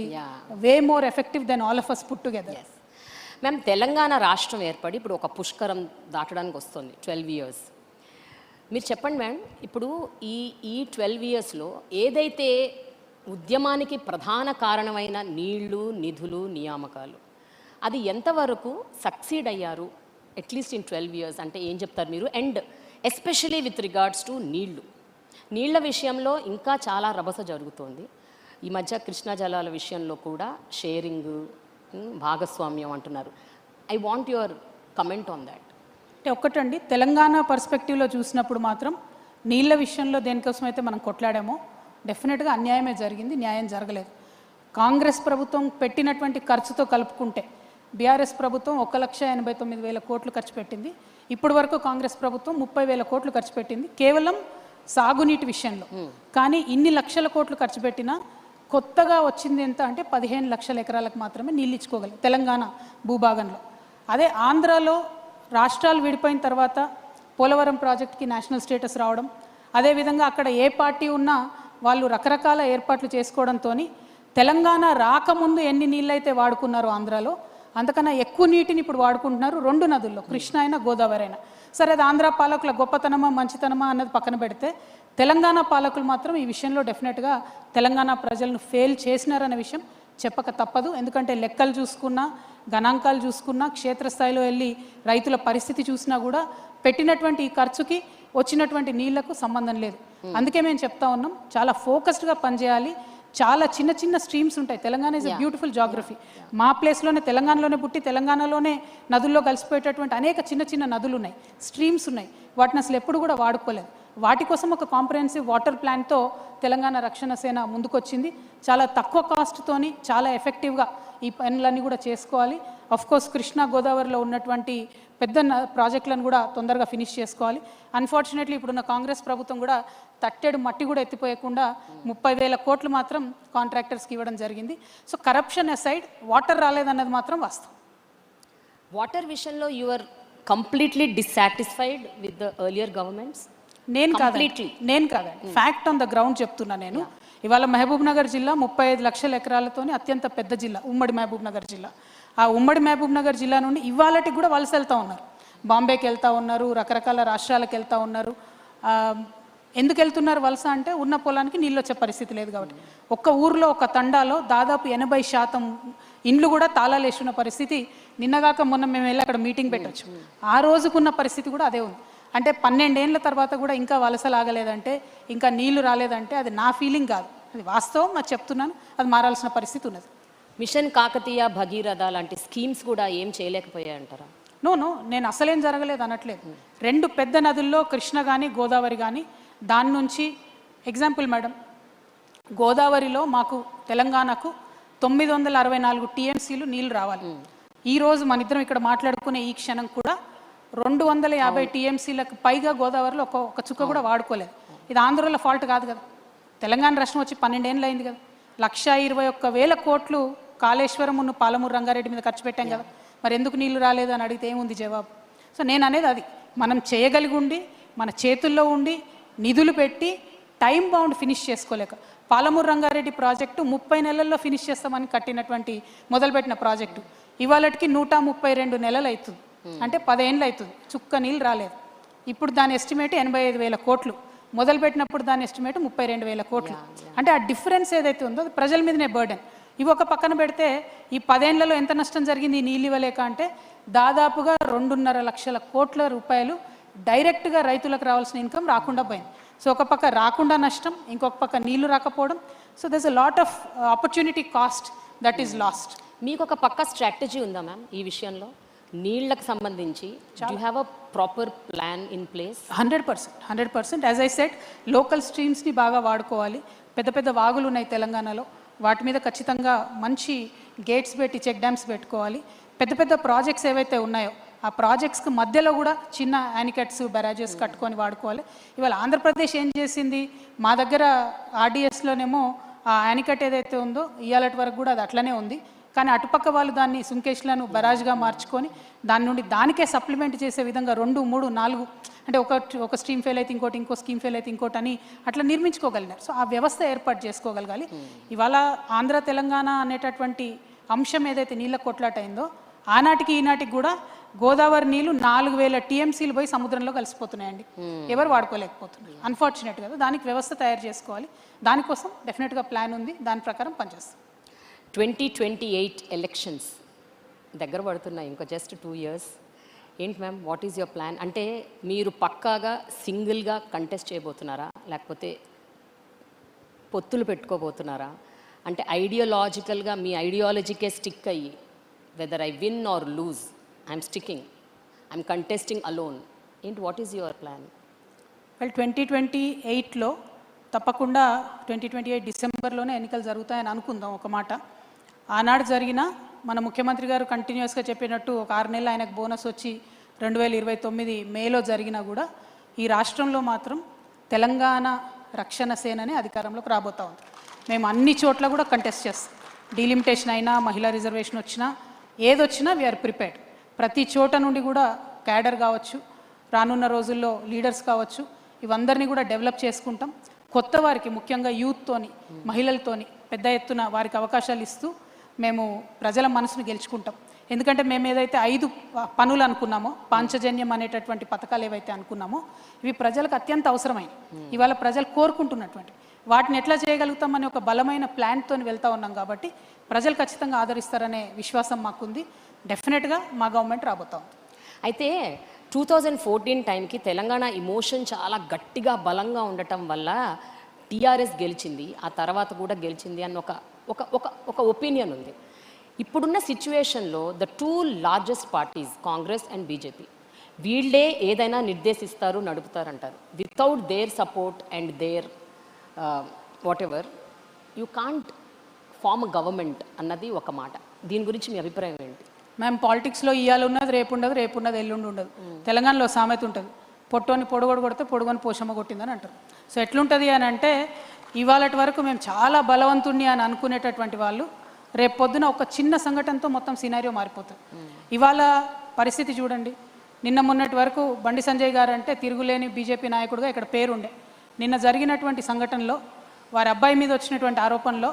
Speaker 1: way more effective than all of us put together.
Speaker 2: Ma'am Telangana రాష్ట్రం ఏర్పడి ఇప్పుడు ఒక పుష్కరం దాటడానికి వస్తుంది, 12 years. మీరు చెప్పండి మ్యామ్, ఇప్పుడు ఈ 12 yearsలో ఏదైతే ఉద్యమానికి ప్రధాన కారణమైన నీళ్లు, నిధులు, నియామకాలు, అది ఎంతవరకు సక్సీడ్ అయ్యారు అట్లీస్ట్ ఇన్ 12 years అంటే ఏం చెప్తారు మీరు? And especially with regards to నీళ్ల విషయంలో ఇంకా చాలా రభస జరుగుతోంది. ఈ మధ్య కృష్ణా జలాల విషయంలో కూడా షేరింగ్, భాగస్వామ్యం అంటున్నారు. I want your comment on that.
Speaker 1: అంటే ఒక్కటండి, తెలంగాణ పర్స్పెక్టివ్లో చూసినప్పుడు మాత్రం నీళ్ళ విషయంలో దేనికోసం అయితే మనం కొట్లాడామో డెఫినెట్గా అన్యాయమే జరిగింది, న్యాయం జరగలేదు. కాంగ్రెస్ ప్రభుత్వం పెట్టినటువంటి ఖర్చుతో కలుపుకుంటే బీఆర్ఎస్ ప్రభుత్వం 1,89,000 కోట్లు ఖర్చు పెట్టింది. ఇప్పటి వరకు కాంగ్రెస్ ప్రభుత్వం 30,000 కోట్లు ఖర్చు పెట్టింది కేవలం సాగునీటి విషయంలో. కానీ ఇన్ని లక్షల కోట్లు ఖర్చు పెట్టినా కొత్తగా వచ్చింది ఎంత అంటే 15 లక్షల ఎకరాలకు మాత్రమే నీళ్ళు ఇచ్చుకోగలరు తెలంగాణ భూభాగంలో. అదే ఆంధ్రాలో రాష్ట్రాలు విడిపోయిన తర్వాత పోలవరం ప్రాజెక్ట్కి నేషనల్ స్టేటస్ రావడం, అదేవిధంగా అక్కడ ఏ పార్టీ ఉన్నా వాళ్ళు రకరకాల ఏర్పాట్లు చేసుకోవడంతో తెలంగాణ రాకముందు ఎన్ని నీళ్ళు అయితే వాడుకున్నారో ఆంధ్రాలో అంతకన్నా ఎక్కువ నీటిని ఇప్పుడు వాడుకుంటున్నారు 2 నదుల్లో, కృష్ణ అయినా గోదావరి అయినా. సరే, అది ఆంధ్ర పాలకుల గొప్పతనమా మంచితనమా అన్నది పక్కన పెడితే, తెలంగాణ పాలకులు మాత్రం ఈ విషయంలో డెఫినెట్గా తెలంగాణ ప్రజలను ఫెయిల్ చేసినారనే విషయం చెప్పక తప్పదు. ఎందుకంటే లెక్కలు చూసుకున్నా, గణాంకాలు చూసుకున్నా, క్షేత్రస్థాయిలో వెళ్ళి రైతుల పరిస్థితి చూసినా కూడా పెట్టినటువంటి ఈ ఖర్చుకి వచ్చినటువంటి నీళ్లకు సంబంధం లేదు. అందుకే మేము చెప్తా ఉన్నాం, చాలా ఫోకస్డ్గా పనిచేయాలి. చాలా చిన్న చిన్న స్ట్రీమ్స్ ఉంటాయి. Telangana is a beautiful geography. మా ప్లేస్లోనే తెలంగాణలోనే పుట్టి తెలంగాణలోనే నదుల్లో కలిసిపోయేటటువంటి అనేక చిన్న చిన్న నదులు ఉన్నాయి, స్ట్రీమ్స్ ఉన్నాయి. వాటిని అసలు ఎప్పుడు కూడా వాడుకోలేదు. వాటి కోసం ఒక కాంప్రహెన్సివ్ వాటర్ ప్లాన్తో తెలంగాణ రక్షణ సేన ముందుకొచ్చింది. చాలా తక్కువ కాస్ట్తోని చాలా ఎఫెక్టివ్గా ఈ పనులన్నీ కూడా చేసుకోవాలి. అఫ్కోర్స్ కృష్ణా గోదావరిలో ఉన్నటువంటి పెద్ద ప్రాజెక్టులను కూడా తొందరగా ఫినిష్ చేసుకోవాలి. అన్ఫార్చునేట్లీ ఇప్పుడున్న కాంగ్రెస్ ప్రభుత్వం కూడా తట్టెడు మట్టి కూడా ఎత్తిపోయకుండా 30,000 కోట్లు మాత్రం కాంట్రాక్టర్స్కి ఇవ్వడం జరిగింది. సో కరప్షన్ అసైడ్ వాటర్ రాలేదన్నది మాత్రం వాస్తవం.
Speaker 2: వాటర్ విషయంలో you are completely dissatisfied with the earlier governments?
Speaker 1: నేను కాదండి, ఫ్యాక్ట్ ఆన్ ద గ్రౌండ్ చెప్తున్నా నేను. ఇవాళ మహబూబ్ నగర్ జిల్లా 35 లక్షల ఎకరాలతోని అత్యంత పెద్ద జిల్లా ఉమ్మడి మహబూబ్ నగర్ జిల్లా. ఆ ఉమ్మడి మహబూబ్ నగర్ జిల్లా నుండి ఇవాళకి కూడా వలస వెళ్తూ ఉన్నారు, బాంబేకి వెళ్తూ ఉన్నారు, రకరకాల రాష్ట్రాలకు వెళ్తూ ఉన్నారు. ఎందుకు వెళ్తున్నారు వలస అంటే, ఉన్న పొలానికి నీళ్ళు వచ్చే పరిస్థితి లేదు కాబట్టి. ఒక్క ఊర్లో ఒక తండాలో దాదాపు 80% ఇండ్లు కూడా తాళాలు వేసుకున్న పరిస్థితి. నిన్నగాక మొన్న మేము వెళ్ళి అక్కడ మీటింగ్ పెట్టచ్చు, ఆ రోజుకున్న పరిస్థితి కూడా అదే ఉంది. అంటే 12 ఏళ్ళ తర్వాత కూడా ఇంకా వలసలు ఆగలేదంటే, ఇంకా నీళ్లు రాలేదంటే అది నా ఫీలింగ్ కాదు, అది వాస్తవం. నాకు చెప్తున్నాను, అది మారాల్సిన పరిస్థితి ఉన్నది.
Speaker 2: మిషన్ కాకతీయ, భగీరథ లాంటి స్కీమ్స్ కూడా ఏం చేయలేకపోయాయంటారా?
Speaker 1: నో, నేను అసలేం జరగలేదు అనట్లేదు. 2 పెద్ద నదుల్లో కృష్ణ కానీ గోదావరి కానీ, దాని నుంచి ఎగ్జాంపుల్ మేడం, గోదావరిలో మాకు తెలంగాణకు 964 టీఎంసీలు నీళ్ళు రావాలి. ఈరోజు మన ఇద్దరం ఇక్కడ మాట్లాడుకునే ఈ క్షణం కూడా 250 టీఎంసీలకు పైగా గోదావరిలో ఒక చుక్క కూడా వాడుకోలేదు. ఇది ఆంధ్రలో ఫాల్ట్ కాదు కదా, తెలంగాణ రాష్ట్రం వచ్చి 12 ఏళ్ళు అయింది కదా. 121,000 కోట్లు కాళేశ్వరం పాలమూరు రంగారెడ్డి మీద ఖర్చు పెట్టాం కదా, మరి ఎందుకు నీళ్లు రాలేదు అని అడిగితే ఏముంది జవాబు? సో నేను అనేది అది, మనం చేయగలిగి ఉండి మన చేతుల్లో ఉండి నిధులు పెట్టి టైం బౌండ్ ఫినిష్ చేసుకోలేక, పాలమూరు రంగారెడ్డి ప్రాజెక్టు 30 నెలల్లో ఫినిష్ చేస్తామని కట్టినటువంటి మొదలుపెట్టిన ప్రాజెక్టు ఇవాళకి 132 నెలలు అవుతుంది, అంటే 10 ఏళ్ళు అవుతుంది, చుక్క నీళ్ళు రాలేదు. ఇప్పుడు దాని ఎస్టిమేట్ 85,000 కోట్లు, మొదలుపెట్టినప్పుడు దాని ఎస్టిమేట్ 32,000 కోట్లు. అంటే ఆ డిఫరెన్స్ ఏదైతే ఉందో అది ప్రజల మీదనే బర్డెన్. ఇవి ఒక పక్కన పెడితే ఈ 10 ఏళ్లలో ఎంత నష్టం జరిగింది ఈ నీళ్ళు ఇవ్వలేక అంటే దాదాపుగా 2.5 లక్షల కోట్ల రూపాయలు డైరెక్ట్గా రైతులకు రావాల్సిన ఇన్కమ్ రాకుండా పోయింది. సో ఒక పక్క రాకుండా నష్టం, ఇంకొక పక్క నీళ్లు రాకపోవడం. So దర్స్ a lot of opportunity cost that is lost.
Speaker 2: మీకు ఒక పక్క స్ట్రాటజీ ఉందా మ్యామ్ ఈ విషయంలో నీళ్ళకు సంబంధించి? You have a proper plan in place?
Speaker 1: 100%. As I said, local స్ట్రీమ్స్ని బాగా వాడుకోవాలి. పెద్ద పెద్ద వాగులు ఉన్నాయి తెలంగాణలో, వాటి మీద ఖచ్చితంగా మంచి గేట్స్ పెట్టి చెక్ డ్యామ్స్ పెట్టుకోవాలి. పెద్ద పెద్ద ప్రాజెక్ట్స్ ఏవైతే ఉన్నాయో ఆ ప్రాజెక్ట్స్కి మధ్యలో కూడా చిన్న యానికట్స్, బ్యారేజెస్ కట్టుకొని వాడుకోవాలి. ఇవాళ ఆంధ్రప్రదేశ్ ఏం చేసింది, మా దగ్గర ఆర్డీఎస్లోనేమో ఆ యానికట్ ఏదైతే ఉందో ఇవాళటి వరకు కూడా అది అట్లనే ఉంది. కానీ అటుపక్క వాళ్ళు దాన్ని సుంకేష్లను బరాజ్గా మార్చుకొని దాని నుండి దానికే సప్లిమెంట్ చేసే విధంగా 2, 3, 4 అంటే ఒక స్ట్రీమ్ ఫెయిల్ అయితే ఇంకోటి, ఇంకో స్కీమ్ ఫెయిల్ అయితే ఇంకోటి అని అట్లా నిర్మించుకోగలిగారు. సో ఆ వ్యవస్థ ఏర్పాటు చేసుకోగలగాలి. ఇవాళ ఆంధ్ర తెలంగాణ అనేటటువంటి అంశం ఏదైతే నీళ్ళ కొట్లాట అయిందో ఆనాటికి ఈనాటికి కూడా గోదావరి నీళ్లు 4,000 టీఎంసీలు పోయి సముద్రంలో కలిసిపోతున్నాయండి. ఎవరు వాడుకోలేకపోతున్నారు. అన్ఫార్చునేట్ కదా. దానికి వ్యవస్థ తయారు చేసుకోవాలి. దానికోసం డెఫినెట్గా ప్లాన్ ఉంది, దాని ప్రకారం పనిచేస్తాం.
Speaker 2: 2028 ఎలక్షన్స్ దగ్గర పడుతున్నాయి, ఇంకా జస్ట్ 2 years. ఏంటి ma'am, what is your plan? అంటే మీరు పక్కాగా సింగిల్గా కంటెస్ట్ చేయబోతున్నారా, లేకపోతే పొత్తులు పెట్టుకోబోతున్నారా? అంటే ఐడియాలజికల్గా మీ ఐడియాలజీకే స్టిక్ అయ్యి whether I win or lose I'm sticking, I'm contesting alone, ఏంటి, what is your plan?
Speaker 1: Well, 2028లో తప్పకుండా 2028 డిసెంబర్లోనే ఎన్నికలు జరుగుతాయని అనుకుందాం. ఒక మాట ఆనాడు జరిగిన మన ముఖ్యమంత్రి గారు కంటిన్యూస్గా చెప్పినట్టు ఒక 6 నెలలు ఆయనకు బోనస్ వచ్చి 2029 మేలో జరిగినా కూడా ఈ రాష్ట్రంలో మాత్రం తెలంగాణ రక్షణ సేననే అధికారంలోకి రాబోతా ఉంది. మేము అన్ని చోట్ల కూడా కంటెస్ట్ చేస్తాం. డీలిమిటేషన్ అయినా, మహిళా రిజర్వేషన్ వచ్చినా, ఏదొచ్చినా వీఆర్ ప్రిపేర్డ్. ప్రతి చోట నుండి కూడా క్యాడర్ కావచ్చు, రానున్న రోజుల్లో లీడర్స్ కావచ్చు, ఇవందరినీ కూడా డెవలప్ చేసుకుంటాం. కొత్త వారికి ముఖ్యంగా యూత్తోని, మహిళలతోని పెద్ద ఎత్తున వారికి అవకాశాలు ఇస్తూ మేము ప్రజల మనసును గెలుచుకుంటాం. ఎందుకంటే మేము ఏదైతే 5 పనులు అనుకున్నామో, పాంచజన్యం అనేటటువంటి పథకాలు ఏవైతే అనుకున్నామో ఇవి ప్రజలకు అత్యంత అవసరమైన, ఇవాళ ప్రజలు కోరుకుంటున్నటువంటి వాటిని ఎట్లా చేయగలుగుతామని ఒక బలమైన ప్లాన్తో వెళ్తూ ఉన్నాం. కాబట్టి ప్రజలు ఖచ్చితంగా ఆదరిస్తారనే విశ్వాసం మాకుంది. డెఫినెట్గా మా గవర్నమెంట్ రాబోతాం.
Speaker 2: అయితే 2014 టైంకి తెలంగాణ ఇమోషన్ చాలా గట్టిగా బలంగా ఉండటం వల్ల టీఆర్ఎస్ గెలిచింది, ఆ తర్వాత కూడా గెలిచింది అన్న ఒక ఒపీనియన్ ఉంది. ఇప్పుడున్న సిచ్యువేషన్లో the 2 largest parties Congress and BJP, వీళ్ళే ఏదైనా నిర్దేశిస్తారు, నడుపుతారంటారు. Without their support and their whatever you can't form a government అన్నది ఒక మాట. దీని గురించి మీ అభిప్రాయం ఏంటి?
Speaker 1: మేము పాలిటిక్స్లో ఇవాళ ఉన్నది రేపు ఉండదు, రేపు ఉన్నది ఎల్లుండి ఉండదు. తెలంగాణలో సామెత ఉంటుంది, పొట్టోని పొడుగొడు కొడితే పొడుగొని పోషమ్మ కొట్టిందని అంటారు. సో ఎట్లుంటుంది అని అంటే ఇవాళటి వరకు మేము చాలా బలవంతుణ్ణి అని అనుకునేటటువంటి వాళ్ళు రేపు పొద్దున ఒక చిన్న సంఘటనతో మొత్తం సినారియో మారిపోతుంది. ఇవాళ పరిస్థితి చూడండి. నిన్న మొన్నటి వరకు బండి సంజయ్ గారు అంటే తిరుగులేని బీజేపీ నాయకుడిగా ఇక్కడ పేరుండే. నిన్న జరిగినటువంటి సంఘటనలో వారి అబ్బాయి మీద వచ్చినటువంటి ఆరోపణలో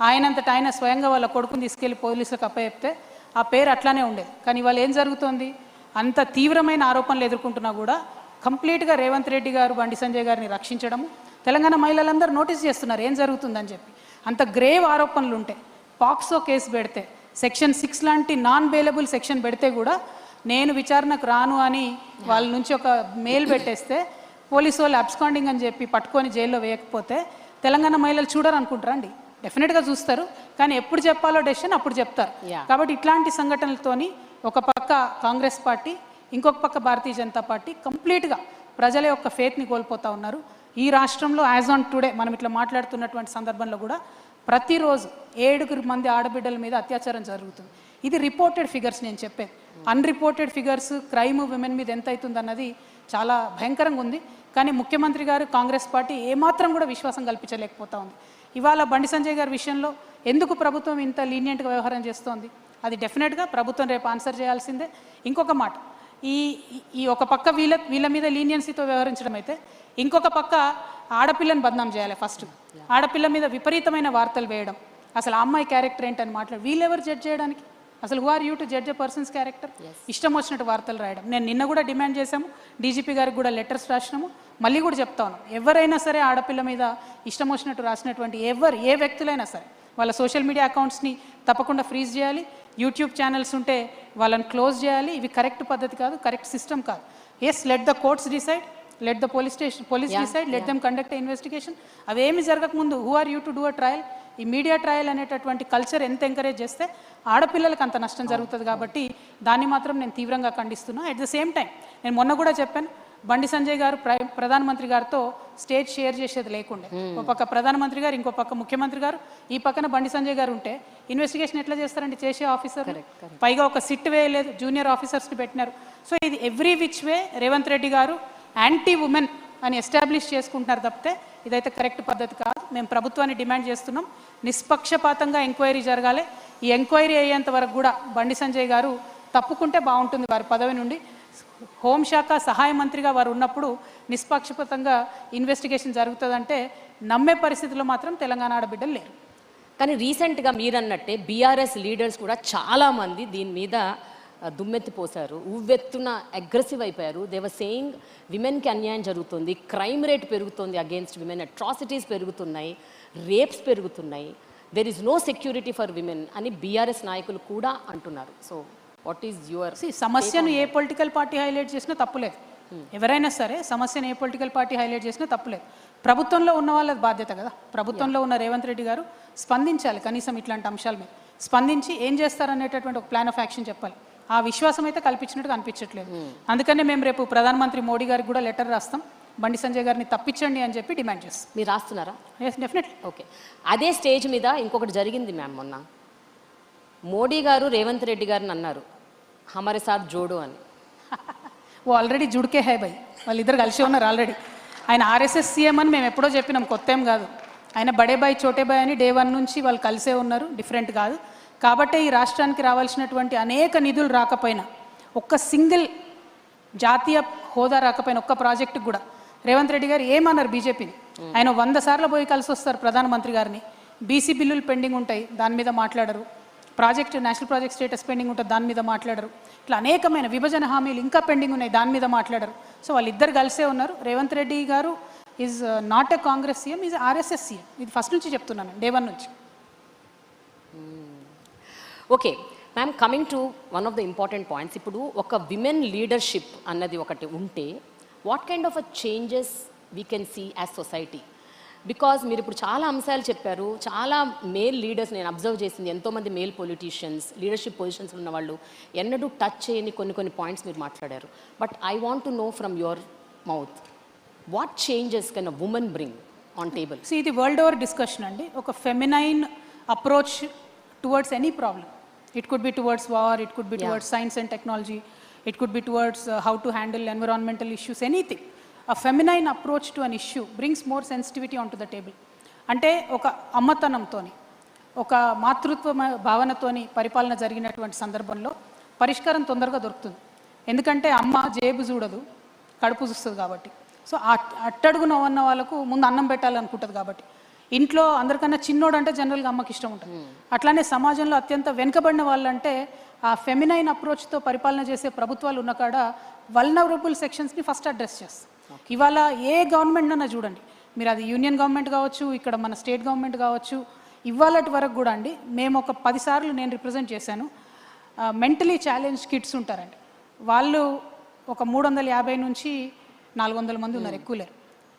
Speaker 1: ఆయనంతటా ఆయన స్వయంగా వాళ్ళ కొడుకుని తీసుకెళ్లి పోలీసులకు అప్పచెప్తే ఆ పేరు అట్లానే ఉండేది. కానీ ఇవాళ ఏం జరుగుతోంది, అంత తీవ్రమైన ఆరోపణలు ఎదుర్కొంటున్నా కూడా కంప్లీట్గా రేవంత్ రెడ్డి గారు బండి సంజయ్ గారిని రక్షించడము, తెలంగాణ మహిళలందరూ నోటీస్ చేస్తున్నారు ఏం జరుగుతుందని చెప్పి. అంత గ్రేవ్ ఆరోపణలు ఉంటాయి. పాక్సో కేసు పెడితే, సెక్షన్ 6 లాంటి నాన్ బెయిలబుల్ సెక్షన్ పెడితే కూడా నేను విచారణకు రాను అని వాళ్ళ నుంచి ఒక మెయిల్ పెట్టేస్తే పోలీసు వాళ్ళు అబ్స్కాండింగ్ అని చెప్పి పట్టుకొని జైల్లో వేయకపోతే తెలంగాణ మహిళలు చూడరు అనుకుంటారా అండి? డెఫినెట్గా చూస్తారు. కానీ ఎప్పుడు చెప్పాలో డెసిషన్ అప్పుడు చెప్తారు. కాబట్టి ఇట్లాంటి సంఘటనలతోని ఒక పక్క కాంగ్రెస్ పార్టీ, ఇంకొక పక్క భారతీయ జనతా పార్టీ కంప్లీట్గా ప్రజల యొక్క ఫేత్ని కోల్పోతూ ఉన్నారు. ఈ రాష్ట్రంలో యాజ్ ఆన్ టుడే మనం ఇట్లా మాట్లాడుతున్నటువంటి సందర్భంలో కూడా ప్రతిరోజు 7 మంది ఆడబిడ్డల మీద అత్యాచారం జరుగుతుంది. ఇది రిపోర్టెడ్ ఫిగర్స్ నేను చెప్పేది. అన్రిపోర్టెడ్ ఫిగర్స్ క్రైమ్ విమెన్ మీద ఎంత అవుతుంది అన్నది చాలా భయంకరంగా ఉంది. కానీ ముఖ్యమంత్రి గారు, కాంగ్రెస్ పార్టీ ఏమాత్రం కూడా విశ్వాసం కల్పించలేకపోతా ఉంది. ఇవాళ బండి సంజయ్ గారి విషయంలో ఎందుకు ప్రభుత్వం ఇంత లీనియంట్గా వ్యవహారం చేస్తోంది, అది డెఫినెట్గా ప్రభుత్వం రేపు ఆన్సర్ చేయాల్సిందే. ఇంకొక మాట, ఈ ఒక పక్క వీళ్ళ మీద లీనియన్సీతో వ్యవహరించడం అయితే, ఇంకొక పక్క ఆడపిల్లని బదనాం చేయాలి. ఫస్ట్ ఆడపిల్ల మీద విపరీతమైన వార్తలు వేయడం, అసలు ఆ అమ్మాయి క్యారెక్టర్ ఏంటని మాట్లాడు, వీళ్ళెవరు జడ్జ్ చేయడానికి? అసలు who are you to judge a person's character? ఇష్టం వచ్చినట్టు వార్తలు రాయడం. నేను నిన్న కూడా డిమాండ్ చేశాము, డీజీపీ గారికి కూడా లెటర్స్ రాసినాము. మళ్ళీ కూడా చెప్తా ఉన్నాం, ఎవరైనా సరే ఆడపిల్ల మీద ఇష్టం వచ్చినట్టు రాసినటువంటి ఏ వ్యక్తులైనా సరే వాళ్ళ సోషల్ మీడియా అకౌంట్స్ని తప్పకుండా ఫ్రీజ్ చేయాలి. యూట్యూబ్ ఛానల్స్ ఉంటే వాళ్ళని క్లోజ్ చేయాలి. ఇవి కరెక్ట్ పద్ధతి కాదు, కరెక్ట్ సిస్టమ్ కాదు. Yes, let the courts decide, let the police decide, let them conduct investigation. అవేమి జరగకముందు who are you to do a trial? ఈ మీడియా ట్రయల్ అనేటటువంటి కల్చర్ ఎంత ఎంకరేజ్ చేస్తే ఆడపిల్లలకు అంత నష్టం జరుగుతుంది. కాబట్టి దాన్ని మాత్రం నేను తీవ్రంగా ఖండిస్తున్నా. అట్ ద సేమ్ టైం నేను మొన్న కూడా చెప్పాను, బండి సంజయ్ గారు ప్రధానమంత్రి గారితో స్టేజ్ షేర్ చేసేది లేకుండే. ఒక పక్క ప్రధానమంత్రి గారు, ఇంకో పక్క ముఖ్యమంత్రి గారు, ఈ పక్కన బండి సంజయ్ గారు ఉంటే ఇన్వెస్టిగేషన్ ఎట్లా చేస్తారండి చేసే ఆఫీసర్? పైగా ఒక సిట్ వేయలేదు, జూనియర్ ఆఫీసర్స్ని పెట్టినారు. సో ఇది every which way Revanth Reddy గారు యాంటీ ఉమెన్ అని ఎస్టాబ్లిష్ చేసుకుంటున్నారు తప్పితే ఇదైతే కరెక్ట్ పద్ధతి కాదు. మేము ప్రభుత్వాన్ని డిమాండ్ చేస్తున్నాం, నిష్పక్షపాతంగా ఎంక్వైరీ జరగాలి. ఈ ఎంక్వైరీ అయ్యేంత వరకు కూడా బండి సంజయ్ గారు తప్పుకుంటే బాగుంటుంది వారి పదవి నుండి. హోంశాఖ సహాయ మంత్రిగా వారు ఉన్నప్పుడు నిష్పక్షపాతంగా ఇన్వెస్టిగేషన్ జరుగుతుందంటే నమ్మే పరిస్థితిలో మాత్రం తెలంగాణ ఆడబిడ్డలు లేరు.
Speaker 2: కానీ రీసెంట్గా మీరన్నట్టే బీఆర్ఎస్ లీడర్స్ కూడా చాలామంది దీని మీద దుమ్మెత్తిపోశారు, ఉవ్వెత్తున అగ్రెసివ్ అయిపోయారు. దే వర్ సేయింగ్ విమెన్కి అన్యాయం జరుగుతుంది, క్రైమ్ రేట్ పెరుగుతుంది అగేన్స్ట్ విమెన్, అట్రాసిటీస్ పెరుగుతున్నాయి, రేప్స్ పెరుగుతున్నాయి, there is no security for women అని బీఆర్ఎస్ నాయకులు కూడా అంటున్నారు. So what is your?
Speaker 1: సమస్యను ఏ పొలిటికల్ పార్టీ హైలైట్ చేసినా తప్పులేదు. ఎవరైనా సరే సమస్యను ఏ పొలిటికల్ పార్టీ హైలైట్ చేసినా తప్పులేదు. ప్రభుత్వంలో ఉన్న వాళ్ళ బాధ్యత కదా. ప్రభుత్వంలో ఉన్న రేవంత్ రెడ్డి గారు స్పందించాలి, కనీసం ఇట్లాంటి అంశాల మీద స్పందించి ఏం చేస్తారనేటటువంటి ఒక ప్లాన్ ఆఫ్ యాక్షన్ చెప్పాలి. ఆ విశ్వాసం అయితే కల్పించినట్టు కనిపించట్లేదు. అందుకనే మేము రేపు ప్రధానమంత్రి మోడీ గారికి కూడా లెటర్ రాస్తాం, బండి సంజయ్ గారిని తప్పించండి అని చెప్పి డిమాండ్ చేస్తాం.
Speaker 2: మీరు రాస్తున్నారా?
Speaker 1: Yes, definitely.
Speaker 2: ఓకే. అదే స్టేజ్ మీద ఇంకొకటి జరిగింది మ్యామ్. మొన్న మోడీ గారు రేవంత్ రెడ్డి గారిని అన్నారు హమారే సాత్ జోడో అని.
Speaker 1: ఓ ఆల్రెడీ జుడికే హై భయ్, వాళ్ళిద్దరు కలిసి ఉన్నారు ఆల్రెడీ. ఆయన ఆర్ఎస్ఎస్ సీఎం అని మేము ఎప్పుడో చెప్పినాం, కొత్త ఏం కాదు. ఆయన బడే బాయ్ చోటే బాయ్ అని డే 1 నుంచి వాళ్ళు కలిసే ఉన్నారు, డిఫరెంట్ కాదు. కాబట్టే ఈ రాష్ట్రానికి రావాల్సినటువంటి అనేక నిధులు రాకపోయినా, ఒక్క సింగిల్ జాతీయ హోదా రాకపోయినా, ఒక్క ప్రాజెక్టుకు కూడా రేవంత్ రెడ్డి గారు ఏమన్నారు బీజేపీని? ఆయన 100 సార్లు పోయి కలిసి వస్తారు ప్రధానమంత్రి గారిని. బీసీ బిల్లులు పెండింగ్ ఉంటాయి, దాని మీద మాట్లాడరు. Project national project status pending ఉంటుంది, దాని మీద మాట్లాడరు. ఇట్లా అనేకమైన విభజన హామీలు ఇంకా పెండింగ్ ఉన్నాయి, దాని మీద మాట్లాడరు. సో వాళ్ళిద్దరు కలిసే ఉన్నారు. రేవంత్ రెడ్డి గారు is not a Congress CM, is RSS CM. ఇది ఫస్ట్ నుంచి చెప్తున్నాను, డే 1 నుంచి.
Speaker 2: Okay ma'am, coming to one of the important points. ఇప్పుడు ఒక విమెన్ లీడర్షిప్ అన్నది ఒకటి ఉంటే what kind of uh changes we can see as society? Because మీరు ఇప్పుడు చాలా అంశాలు చెప్పారు, చాలా మేల్ లీడర్స్ నేను అబ్జర్వ్ చేసింది, ఎంతోమంది మేల్ పొలిటీషియన్స్ లీడర్షిప్ పొజిషన్స్ ఉన్న వాళ్ళు ఎన్నడూ టచ్ చేయని కొన్ని పాయింట్స్ మీరు మాట్లాడారు. But I want to know from your mouth what changes can a women bring on table?
Speaker 1: So ఇది వరల్డ్ ఓవర్ డిస్కషన్ అండి. ఒక feminine approach towards any problem. It could be towards war, it could be towards science and technology, it could be towards how to handle environmental issues, anything. A feminine approach to an issue brings more sensitivity onto the table. అంటే ఒక అమ్మతనంతోని, ఒక మాతృత్వ భావనతోని పరిపాలన జరిగినటువంటి సందర్భంలో పరిష్కారం తొందరగా దొరుకుతుంది. ఎందుకంటే అమ్మ జేబు చూడదు, కడుపు చూస్తుంది కాబట్టి. సో అట్టడుగున ఉన్న వాళ్ళకు ముందు అన్నం పెట్టాలనుకుంటుంది కాబట్టి. ఇంట్లో అందరికన్నా చిన్నోడు అంటే జనరల్గా అమ్మకి ఇష్టం ఉంటుంది. అట్లానే సమాజంలో అత్యంత వెనుకబడిన వాళ్ళంటే ఆ ఫెమినైన్ అప్రోచ్తో పరిపాలన చేసే ప్రభుత్వాలు ఉన్న కాడ వల్నరబుల్ సెక్షన్స్ని ఫస్ట్ అడ్రస్ చేస్తాం. ఇవాళ ఏ గవర్నమెంట్ అన్నా చూడండి, మీరు అది యూనియన్ గవర్నమెంట్ కావచ్చు, ఇక్కడ మన స్టేట్ గవర్నమెంట్ కావచ్చు, ఇవాళటి వరకు కూడా అండి, మేము ఒక 10 సార్లు నేను రిప్రజెంట్ చేశాను. మెంటలీ ఛాలెంజ్ కిడ్స్ ఉంటారండి, వాళ్ళు ఒక 350 నుంచి 400 మంది ఉన్నారు, ఎక్కువ లేరు.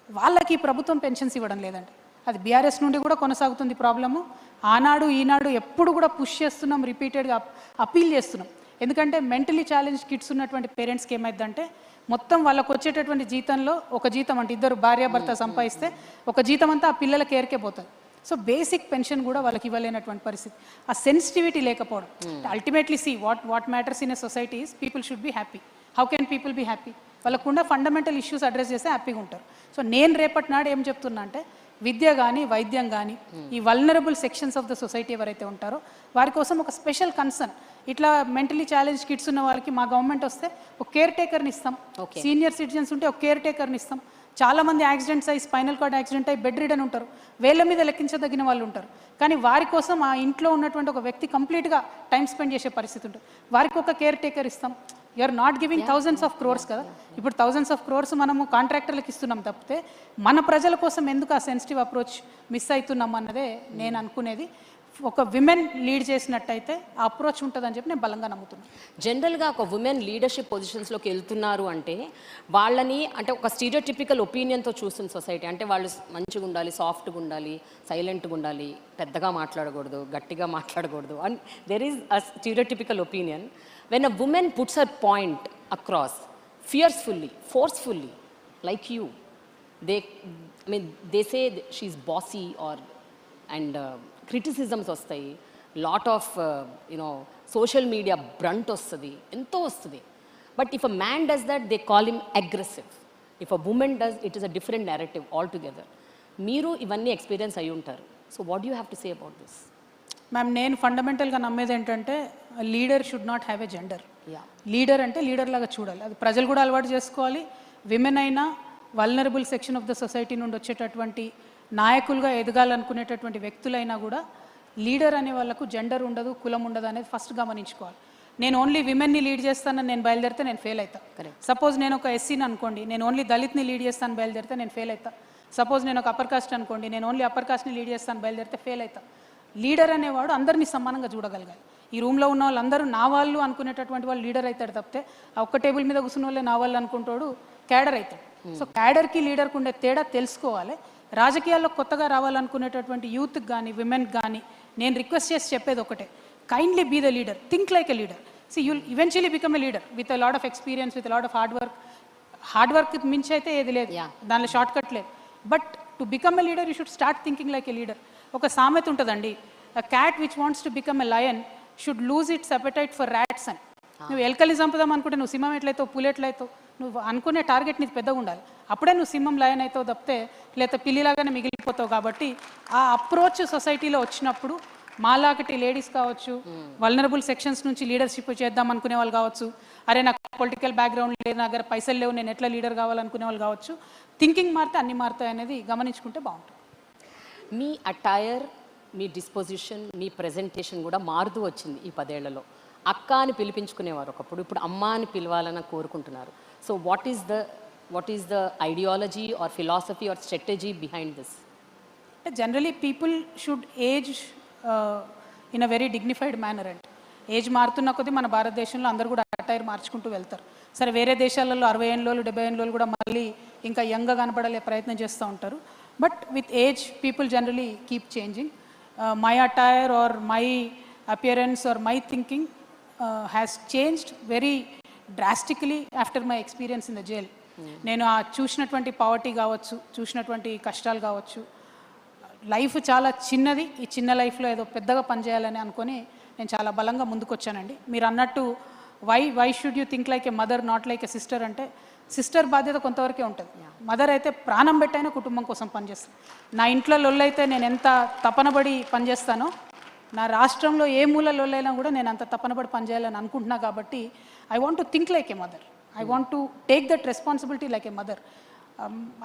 Speaker 1: వాళ్ళకి ప్రభుత్వం పెన్షన్స్ ఇవ్వడం లేదండి. అది బీఆర్ఎస్ నుండి కూడా కొనసాగుతుంది ప్రాబ్లము. ఆనాడు ఈనాడు ఎప్పుడు కూడా పుష్ చేస్తున్నాం, రిపీటెడ్గా అపీల్ చేస్తున్నాం. ఎందుకంటే మెంటలీ ఛాలెంజ్ కిడ్స్ ఉన్నటువంటి పేరెంట్స్కి ఏమైందంటే మొత్తం వాళ్ళకు వచ్చేటటువంటి జీతంలో ఒక జీతం అంటే ఇద్దరు భార్యాభర్త సంపాదిస్తే ఒక జీతం అంతా ఆ పిల్లల కేర్కే పోతుంది. సో బేసిక్ పెన్షన్ కూడా వాళ్ళకి ఇవ్వలేనటువంటి పరిస్థితి. ఆ సెన్సిటివిటీ లేకపోవడం. Ultimately see what matters in a society is people should be happy. How can people be happy? వాళ్ళకుండా ఫండమెంటల్ ఇష్యూస్ అడ్రస్ చేస్తే హ్యాపీగా ఉంటారు. సో నేను రేపటి నాడు ఏం చెప్తున్నా అంటే విద్య కానీ వైద్యం కానీ ఈ vulnerable sections of the society ఎవరైతే ఉంటారో వారి కోసం ఒక స్పెషల్ కన్సర్న్. ఇట్లా మెంటలీ ఛాలెంజ్ కిడ్స్ ఉన్న వారికి మా గవర్నమెంట్ వస్తే ఒక కేర్ టేకర్ని ఇస్తాం. సీనియర్ సిటిజన్స్ ఉంటే ఒక కేర్ టేకర్ని ఇస్తాం. చాలామంది యాక్సిడెంట్స్ అయ్యి స్పైనల్ కార్డ్ యాక్సిడెంట్ అయ్యి బెడ్ రిడన్ ఉంటారు, వేళ్ళ మీద లెక్కించదగిన వాళ్ళు ఉంటారు. కానీ వారి కోసం ఆ ఇంట్లో ఉన్నటువంటి ఒక వ్యక్తి కంప్లీట్గా టైం స్పెండ్ చేసే పరిస్థితి ఉంటుంది. వారికి ఒక కేర్ టేకర్ ఇస్తాం. You are not giving thousands of crores కదా. ఇప్పుడు థౌజండ్స్ ఆఫ్ క్రోర్స్ మనము కాంట్రాక్టర్లకు ఇస్తున్నాం తప్పితే మన ప్రజల కోసం ఎందుకు ఆ సెన్సిటివ్ అప్రోచ్ మిస్ అవుతున్నాం అన్నదే నేను అనుకునేది. ఒక విమెన్ లీడ్ చేసినట్టయితే ఆ అప్రోచ్ ఉంటుందని చెప్పి నేను బలంగా నమ్ముతున్నాను.
Speaker 2: జనరల్గా ఒక ఉమెన్ లీడర్షిప్ పొజిషన్స్లోకి వెళ్తున్నారు అంటే వాళ్ళని అంటే ఒక స్టీరియోటిపికల్ ఒపీనియన్తో చూస్తుంది సొసైటీ. అంటే వాళ్ళు మంచిగా ఉండాలి, సాఫ్ట్గా ఉండాలి, సైలెంట్గా ఉండాలి, పెద్దగా మాట్లాడకూడదు, గట్టిగా మాట్లాడకూడదు. And there is a stereotypical opinion. When a woman puts her point across fiercefully, forcefully, like you, they say she's bossy or and criticisms వస్తాయి, lot of you know social media brunt వస్తుంది, ఎంతో వస్తుంది. But if a man does that they call him aggressive. If a woman does it is a different narrative all together. మీరు ఇవన్నీ experience అయి ఉంటారు. So what you have to say about this?
Speaker 1: Ma'am, నేను ఫండమెంటల్గా నమ్మేది ఏంటంటే leader should not have a gender.
Speaker 2: Yeah,
Speaker 1: leader అంటే leader లాగా చూడాలి. అది ప్రజలు కూడా అలవాటు చేసుకోవాలి. విమెన్ అయినా, vulnerable section of the society నుండి వచ్చేటటువంటి నాయకులుగా ఎదగాలనుకునేటటువంటి వ్యక్తులైనా కూడా లీడర్ అనే వాళ్ళకు జెండర్ ఉండదు, కులం ఉండదు అనేది ఫస్ట్ గమనించుకోవాలి. నేను ఓన్లీ విమెన్ని లీడ్ చేస్తానని నేను బయలుదేరితే నేను ఫెయిల్ అవుతా. సపోజ్ నేను ఒక ఎస్సీని అనుకోండి, నేను ఓన్లీ దళిత్ని లీడ్ చేస్తాను బయలుదేరితే నేను ఫెయిల్ అవుతా. సపోజ్ నేను ఒక అప్పర్ కాస్ట్ అనుకోండి, నేను ఓన్లీ అప్పర్ కాస్ట్ని లీడ్ చేస్తాను బయలుదేరితే ఫెయిల్ అవుతా. లీడర్ అనేవాడు అందరినీ సమానంగా చూడగలగాలి. ఈ రూమ్లో ఉన్న వాళ్ళందరూ నా వాళ్ళు అనుకునేటటువంటి వాళ్ళు లీడర్ అవుతాడు తప్పితే ఆ ఒక్క టేబుల్ మీద కూర్చున్న వాళ్ళే నా వాళ్ళు అనుకుంటాడు క్యాడర్ అవుతాడు. సో క్యాడర్కి లీడర్కి ఉండే తేడా తెలుసుకోవాలి. రాజకీయాల్లో కొత్తగా రావాలనుకునేటటువంటి యూత్కి కానీ విమెన్కి కానీ నేను రిక్వెస్ట్ చేసి చెప్పేది ఒకటే, kindly be the leader, think like a leader. See you'll eventually become a leader with a lot of experience, with lot of hard work మించి అయితే ఏది లేదు, దానిలో షార్ట్ కట్ లేదు. But to become a leader you should start thinking like a leader. ఒక సామెత ఉంటుందండి, a cat which wants to become a lion should lose its appetite for rats అని. నువ్వు ఎలకల్ని చంపుదాం అనుకుంటే నువ్వు సింహం ఎట్లయితావు, పులి ఎట్లయితావు, నువ్వు అనుకునే టార్గెట్ నీకు పెద్దగా ఉండాలి. అప్పుడే నువ్వు సింహం లయన్ అవుతావు తప్పితే లేకపోతే పిల్లిలాగానే మిగిలిపోతావు. కాబట్టి ఆ అప్రోచ్ సొసైటీలో వచ్చినప్పుడు మాలాగటి లేడీస్ కావచ్చు, వల్నరబుల్ సెక్షన్స్ నుంచి లీడర్షిప్ చేద్దాం అనుకునే వాళ్ళు కావచ్చు, అరే నాకు పొలిటికల్ బ్యాక్గ్రౌండ్ లేదు, నా దగ్గర పైసలు లేవు, నేను ఎట్లా లీడర్ కావాలనుకునే వాళ్ళు కావచ్చు, థింకింగ్ మారితే అన్ని మారుతాయి అనేది గమనించుకుంటే బాగుంటుంది.
Speaker 2: మీ అటైర్, మీ డిస్పోజిషన్, మీ ప్రెజెంటేషన్ కూడా మారుతూ వచ్చింది ఈ 10 ఏళ్లలో. అక్క అని పిలిపించుకునేవారు ఒకప్పుడు, ఇప్పుడు అమ్మ అని పిలవాలని కోరుకుంటున్నారు. So what is the ideology or philosophy or strategy behind this?
Speaker 1: Generally people should age in a very dignified manner. అంటే ఏజ్ మారుతున్న కొద్దీ మన భారతదేశంలో అందరూ కూడా అటైర్ మార్చుకుంటూ వెళ్తారు. సరే, వేరే దేశాలలో 60 ఏళ్ళు 70 ఏళ్ళు కూడా మళ్ళీ ఇంకా యంగ్గా కనపడలే ప్రయత్నం చేస్తూ ఉంటారు. But with age people generally keep changing. My attire or my appearance or my thinking has changed very drastically after my experience in the jail. నేను ఆ చూసినటువంటి పావర్టీ కావచ్చు, చూసినటువంటి కష్టాలు కావచ్చు, లైఫ్ చాలా చిన్నది, ఈ చిన్న లైఫ్లో ఏదో పెద్దగా పనిచేయాలని అనుకొని నేను చాలా బలంగా ముందుకొచ్చానండి. మీరు అన్నట్టు why should you think like a mother not like a sister అంటే, సిస్టర్ బాధ్యత కొంతవరకే ఉంటుంది. మదర్ అయితే ప్రాణం పెట్టైనా కుటుంబం కోసం పనిచేస్తాను. నా ఇంట్లో లొల్లైతే నేను ఎంత తపనబడి పనిచేస్తానో, నా రాష్ట్రంలో ఏ మూల లొల్లైనా కూడా నేను అంత తపనబడి పనిచేయాలని అనుకుంటున్నా. కాబట్టి I want to think like a mother, I want to take that responsibility like a mother.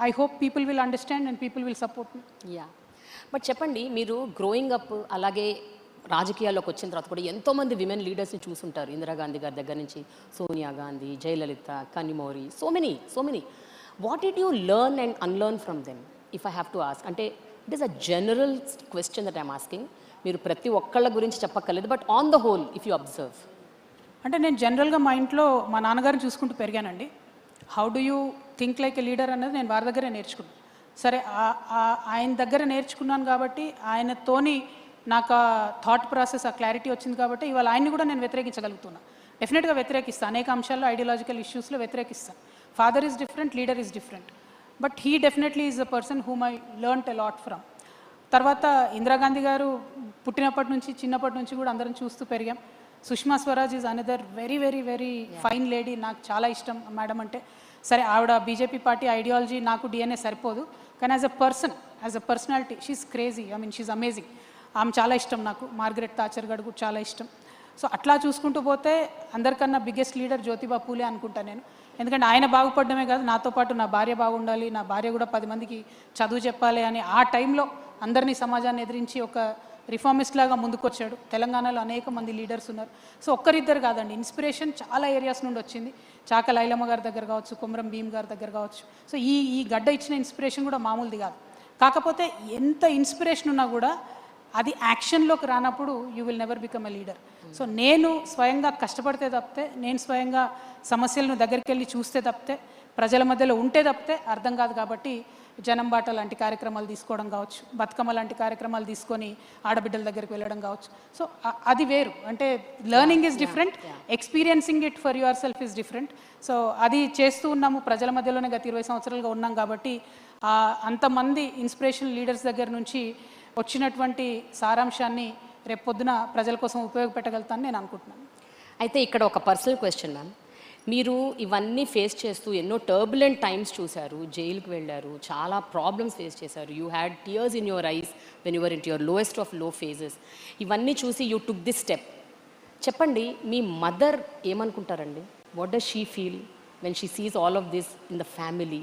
Speaker 1: I hope people will understand and people will support me.
Speaker 2: Yeah, but చెప్పండి, మీరు గ్రోయింగ్ అప్ అలాగే రాజకీయాల్లోకి వచ్చిన తర్వాత కూడా ఎంతోమంది విమెన్ లీడర్స్ని చూసుంటారు. ఇందిరాగాంధీ గారి దగ్గర నుంచి Sonia Gandhi, Jayalalithaa, కనిమోరి, so many. What did you learn and unlearn from them if I have to ask? అంటే it is a general question that I'm asking. మీరు ప్రతి ఒక్కళ్ళ గురించి చెప్పక్కర్లేదు, but on the whole if you observe.
Speaker 1: అంటే నేను జనరల్గా మా ఇంట్లో మా నాన్నగారిని చూసుకుంటూ పెరిగానండి. How do you think like a leader అనేది నేను వారి దగ్గరే నేర్చుకున్నాను. సరే, ఆయన దగ్గర నేర్చుకున్నాను కాబట్టి ఆయనతోని నాకు ఆ థాట్ ప్రాసెస్, ఆ క్లారిటీ వచ్చింది కాబట్టి ఇవాళ ఆయన్ని కూడా నేను వ్యతిరేకించగలుగుతున్నాను. డెఫినెట్గా వ్యతిరేకిస్తాను, అనేక అంశాల్లో ideological ఇష్యూస్లో వ్యతిరేకిస్తాను. Father is different, leader is different, but he definitely is the person whom I learnt a lot from. తర్వాత ఇందిరాగాంధీ గారు పుట్టినప్పటి నుంచి, చిన్నప్పటి నుంచి కూడా అందరం చూస్తూ పెరిగాం. Sushma Swaraj is another very very very fine lady, నాకు చాలా ఇష్టం మేడం అంటే. సరే, ఆవిడ బీజేపీ పార్టీ ఐడియాలజీ నాకు డిఎన్ఏ సరిపోదు, కానీ as a personality she's crazy, I mean she's amazing. ఆమె చాలా ఇష్టం నాకు. మార్గరెట్ థాచర్ గారు కూడా చాలా ఇష్టం. సో అట్లా చూసుకుంటూ పోతే అందరికన్నా బిగ్గెస్ట్ లీడర్ జ్యోతిబా పూలే అనుకుంటా నేను. ఎందుకంటే ఆయన బాగుపడడమే కాదు, నాతో పాటు నా భార్య బాగుండాలి, నా భార్య కూడా 10 మందికి చదువు చెప్పాలి అని ఆ టైంలో అందరినీ సమాజాన్ని ఎదిరించి ఒక రిఫార్మిస్ట్ లాగా ముందుకొచ్చాడు. తెలంగాణలో అనేక మంది లీడర్స్ ఉన్నారు. సో ఒక్కరిద్దరు కాదండి, ఇన్స్పిరేషన్ చాలా ఏరియాస్ నుండి వచ్చింది. చాక లైలమ్మ గారి దగ్గర కావచ్చు, కొమరం భీమ్ గారి దగ్గర కావచ్చు. సో ఈ గడ్డ ఇచ్చిన ఇన్స్పిరేషన్ కూడా మామూలుది కాదు. కాకపోతే ఎంత ఇన్స్పిరేషన్ ఉన్నా కూడా అది యాక్షన్లోకి రానప్పుడు you will never become a leader. So నేను స్వయంగా కష్టపడితే తప్పితే, నేను స్వయంగా సమస్యలను దగ్గరికి వెళ్ళి చూస్తే తప్పితే, ప్రజల మధ్యలో ఉంటే తప్పితే అర్థం కాదు. కాబట్టి జనం బాట లాంటి కార్యక్రమాలు తీసుకోవడం కావచ్చు, బతుకమ్మ లాంటి కార్యక్రమాలు తీసుకొని ఆడబిడ్డల దగ్గరికి వెళ్ళడం కావచ్చు. సో అది వేరు. అంటే learning is different, experiencing it for your self is different. So అది చేస్తూ ఉన్నాము, ప్రజల మధ్యలోనే గత 20 సంవత్సరాలుగా ఉన్నాం. కాబట్టి అంతమంది ఇన్స్పిరేషన్ లీడర్స్ దగ్గర నుంచి వచ్చినటువంటి సారాంశాన్ని రేపొద్దున ప్రజల కోసం ఉపయోగపెట్టగలుగుతాను నేను అనుకుంటున్నాను.
Speaker 2: అయితే ఇక్కడ ఒక పర్సనల్ క్వశ్చన్ మ్యామ్, మీరు ఇవన్నీ ఫేస్ చేస్తూ ఎన్నో టర్బులెంట్ టైమ్స్ చూశారు, జైలుకి వెళ్ళారు, చాలా ప్రాబ్లమ్స్ ఫేస్ చేశారు. You had tears in your eyes when your in your lowest of low phases. ఇవన్నీ చూసి యూ టుక్ దిస్ స్టెప్. చెప్పండి, మీ మదర్ ఏమనుకుంటారండి? What does she feel when she sees all of this in the family?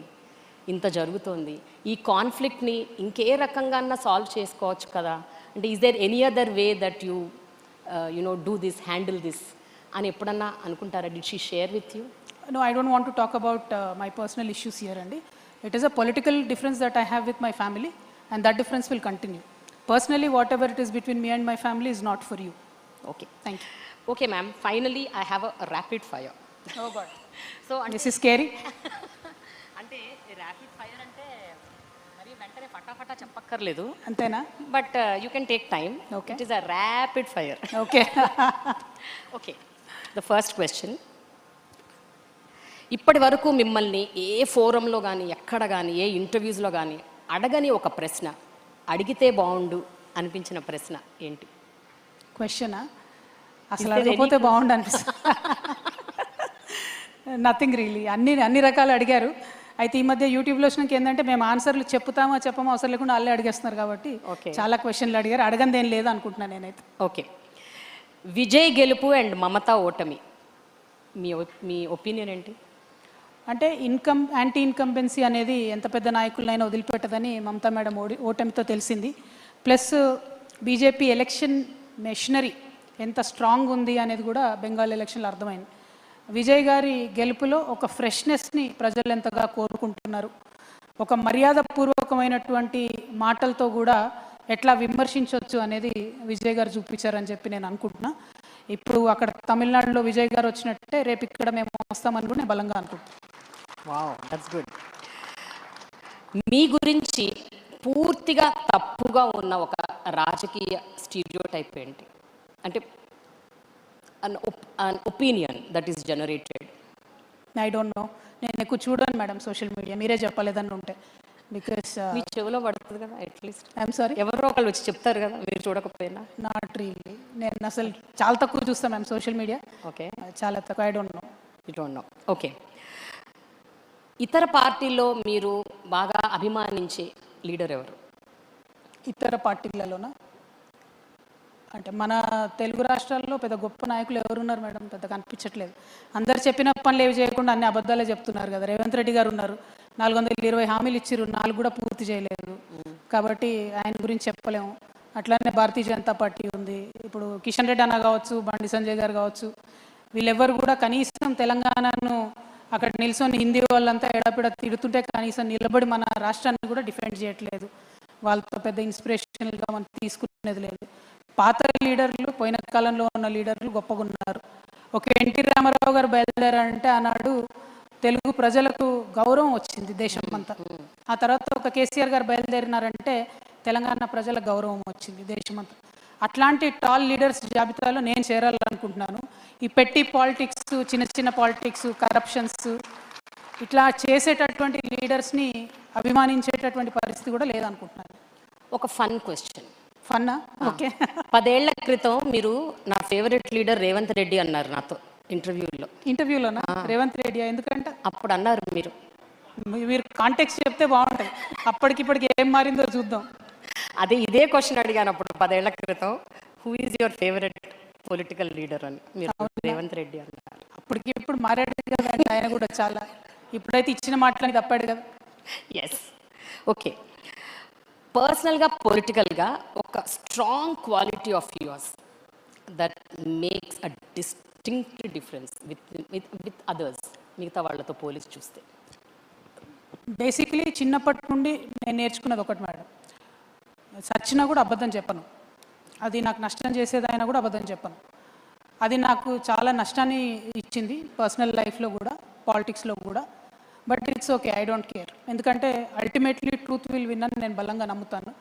Speaker 2: ఇంత జరుగుతోంది, ఈ కాన్ఫ్లిక్ట్ని ఇంకే రకంగా సాల్వ్ చేసుకోవచ్చు కదా, అంటే is there any other way that you do this, handle this అని ఎప్పుడన్నా అనుకుంటారా? Did she share with you?
Speaker 1: No, I don't want to talk about my personal issues here, Andy. It is a political difference that I have with my family, and that difference will continue. Personally, whatever it is between me and my family is not for you.
Speaker 2: Okay.
Speaker 1: Thank you.
Speaker 2: Okay, ma'am. Finally, I have a rapid fire.
Speaker 1: Oh God.
Speaker 2: So,
Speaker 1: This is scary.
Speaker 2: అంటే rapid fire అంటే మరి వెంటనే ఫటాఫటా చెప్పక్కర్లేదు,
Speaker 1: అంతేనా?
Speaker 2: But you can take time.
Speaker 1: Okay.
Speaker 2: It is a rapid fire.
Speaker 1: Okay.
Speaker 2: Okay, the first question. ఇప్పటి వరకు మిమ్మల్ని ఏ ఫోరంలో కానీ, ఎక్కడ కానీ, ఏ ఇంటర్వ్యూస్లో కానీ అడగని ఒక ప్రశ్న, అడిగితే బాగుండు అనిపించిన ప్రశ్న ఏంటి?
Speaker 1: క్వశ్చనా? అసలు అడగకపోతే బాగుండు అనిపిస్తుంది. Nothing really. అన్ని రకాలు అడిగారు. అయితే ఈ మధ్య యూట్యూబ్లో వచ్చినాక ఏంటంటే మేము ఆన్సర్లు చెప్తామో చెప్పమో అవసరం లేకుండా వాళ్ళే అడిగేస్తున్నారు. కాబట్టి చాలా క్వశ్చన్లు అడిగారు. అడగంది ఏం లేదు అనుకుంటున్నాను నేనైతే.
Speaker 2: ఓకే, విజయ్ గెలుపు అండ్ మమతా ఓటమి, మీ ఒపీనియన్ ఏంటి?
Speaker 1: అంటే యాంటీ ఇన్కంబెన్సీ అనేది ఎంత పెద్ద నాయకులైనా వదిలిపెట్టదని మమతా మేడం ఓటమితో తెలిసింది. ప్లస్ బీజేపీ ఎలక్షన్ మెషినరీ ఎంత స్ట్రాంగ్ ఉంది అనేది కూడా బెంగాల్ ఎలక్షన్లో అర్థమైంది. విజయ్ గారి గెలుపులో ఒక ఫ్రెష్నెస్ని ప్రజలు ఎంతగా కోరుకుంటున్నారు, ఒక మర్యాదపూర్వకమైనటువంటి మాటలతో కూడా ఎట్లా విమర్శించవచ్చు అనేది విజయ్ గారు చూపించారని చెప్పి నేను అనుకుంటున్నా. ఇప్పుడు అక్కడ తమిళనాడులో విజయ్ గారు వచ్చినట్టే రేపు ఇక్కడ మేము వస్తామని కూడా నేను బలంగా అనుకుంటున్నాను.
Speaker 2: Wow, that's good. మీ గురించి పూర్తిగా తప్పుగా ఉన్న ఒక రాజకీయ స్టీరియోటైప్ ఏంటి? అంటే an opinion that is generated.
Speaker 1: I don't no. నేను ఎక్కువ చూడను మేడం సోషల్ మీడియా. మీరే చెప్పలేదని ఉంటే. బికాస్
Speaker 2: మీ చెవిలో పడుతుంది కదా అట్లీస్ట్.
Speaker 1: ఐఎమ్ సారీ,
Speaker 2: ఎవరో ఒకళ్ళు వచ్చి చెప్తారు కదా మీరు చూడకపోయినా.
Speaker 1: Not really. నేను అసలు చాలా తక్కువ చూస్తాను మ్యామ్ సోషల్ మీడియా.
Speaker 2: ఓకే,
Speaker 1: చాలా తక్కువ. I don't no.
Speaker 2: You don't know. Okay, ఇతర పార్టీల్లో మీరు బాగా అభిమానించే లీడర్ ఎవరు?
Speaker 1: ఇతర పార్టీలలోనా? అంటే మన తెలుగు రాష్ట్రాల్లో పెద్ద గొప్ప నాయకులు ఎవరున్నారు మేడం? పెద్ద కనిపించట్లేదు. అందరు చెప్పిన పనులు ఏవి చేయకుండా అన్ని అబద్ధాలే చెప్తున్నారు కదా. రేవంత్ రెడ్డి గారు ఉన్నారు, 420 హామీలు ఇచ్చిర్రు, 4 కూడా పూర్తి చేయలేదు. కాబట్టి ఆయన గురించి చెప్పలేము. అట్లానే భారతీయ జనతా పార్టీ ఉంది. ఇప్పుడు కిషన్ రెడ్డి అన్న కావచ్చు, బండి సంజయ్ గారు కావచ్చు, వీళ్ళెవ్వరు కూడా కనీసం తెలంగాణను అక్కడ నిల్చొని హిందీ వాళ్ళంతా ఎడపిడ తిడుతుంటే కనీసం నిలబడి మన రాష్ట్రాన్ని కూడా డిఫెండ్ చేయట్లేదు. వాళ్ళతో పెద్ద ఇన్స్పిరేషనల్గా మనం తీసుకునేది లేదు. పాత లీడర్లు, పోయిన కాలంలో ఉన్న లీడర్లు గొప్పగా ఉన్నారు. ఒక ఎన్టీ రామారావు గారు బయలుదేరారంటే ఆనాడు తెలుగు ప్రజలకు గౌరవం వచ్చింది దేశం అంతా. ఆ తర్వాత ఒక కేసీఆర్ గారు బయలుదేరినారంటే తెలంగాణ ప్రజల గౌరవం వచ్చింది దేశమంతా. అట్లాంటి టాల్ లీడర్స్ జాబితాలో నేను చేరాలనుకుంటున్నాను. ఈ పెట్టి పాలిటిక్స్, చిన్న చిన్న పాలిటిక్స్, కరప్షన్స్ ఇట్లా చేసేటటువంటి లీడర్స్ని అభిమానించేటటువంటి పరిస్థితి కూడా లేదనుకుంటున్నాను.
Speaker 2: ఒక ఫన్ క్వశ్చన్.
Speaker 1: ఫన్నా? ఓకే.
Speaker 2: 10 ఏళ్ల క్రితం మీరు నా ఫేవరెట్ లీడర్ రేవంత్ రెడ్డి అన్నారు నాతో ఇంటర్వ్యూలోనా? రేవంత్ రెడ్డి ఎందుకంటే అప్పుడు అన్నారు
Speaker 1: మీరు కాంటెక్స్ట్ చెప్తే బాగుంటుంది. అప్పటికిప్పటికి ఏం మారిందో చూద్దాం.
Speaker 2: ఇదే క్వశ్చన్ అడిగాను అప్పుడు 10 ఏళ్ల క్రితం. Who is your favourite political leader అని మీరు రేవంత్ రెడ్డి అన్నారు.
Speaker 1: అప్పటికి ఇప్పుడు మారాడు కదండి ఆయన కూడా చాలా. ఇప్పుడైతే ఇచ్చిన మాటలని తప్పాడు కదా.
Speaker 2: ఎస్. ఓకే, పర్సనల్గా పొలిటికల్గా ఒక strong quality of yours that makes a distinct difference with others, మిగతా వాళ్ళతో పోలిసి చూస్తే.
Speaker 1: బేసిక్లీ చిన్నప్పటి నుండి నేను నేర్చుకున్నది ఒకటి మేడం, సచ్చినా కూడా అబద్ధం చెప్పను. అది నాకు నష్టం చేసేదైనా కూడా అబద్ధం చెప్పను. అది నాకు చాలా నష్టాన్ని ఇచ్చింది పర్సనల్ లైఫ్లో కూడా, పాలిటిక్స్లో కూడా. But it's okay, I don't care. ఎందుకంటే అల్టిమేట్లీ ట్రూత్ విల్ విన్ అని నేను బలంగా నమ్ముతాను.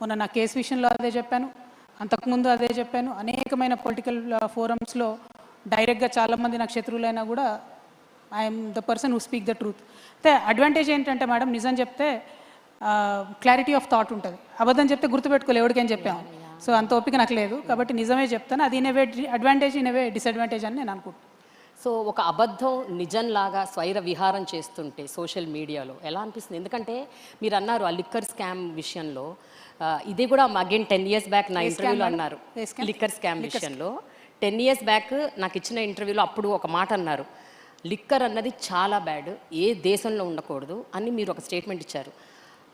Speaker 1: మొన్న నా కేసు విషయంలో అదే చెప్పాను, అంతకుముందు అదే చెప్పాను. అనేకమైన పొలిటికల్ ఫోరమ్స్లో డైరెక్ట్గా చాలామంది నాకు శత్రువులైనా కూడా I'm the person who speak the truth. అయితే అడ్వాంటేజ్ ఏంటంటే మేడం, నిజం చెప్తే క్లారిటీ ఆఫ్ థాట్ ఉంటుంది. అబద్ధం చెప్తే గుర్తుపెట్టుకోలేదు ఎవరికైనా చెప్పాము. సో అంత ఓపిక నాకు లేదు, కాబట్టి నిజమే చెప్తాను. అది in a way advantage, in a way disadvantage అని నేను అనుకుంటున్నాను.
Speaker 2: సో ఒక అబద్ధం నిజంలాగా స్వైర విహారం చేస్తుంటే సోషల్ మీడియాలో ఎలా అనిపిస్తుంది? ఎందుకంటే మీరు అన్నారు ఆ లిక్కర్ స్కామ్ విషయంలో, ఇది కూడా అగైన్ 10 years బ్యాక్ నా ఇంటర్వ్యూలో అన్నారు. లిక్కర్ స్కామ్ విషయంలో 10 years బ్యాక్ నాకు ఇచ్చిన ఇంటర్వ్యూలో అప్పుడు ఒక మాట అన్నారు, లిక్కర్ అన్నది చాలా బ్యాడ్, ఏ దేశంలో ఉండకూడదు అని మీరు ఒక స్టేట్మెంట్ ఇచ్చారు.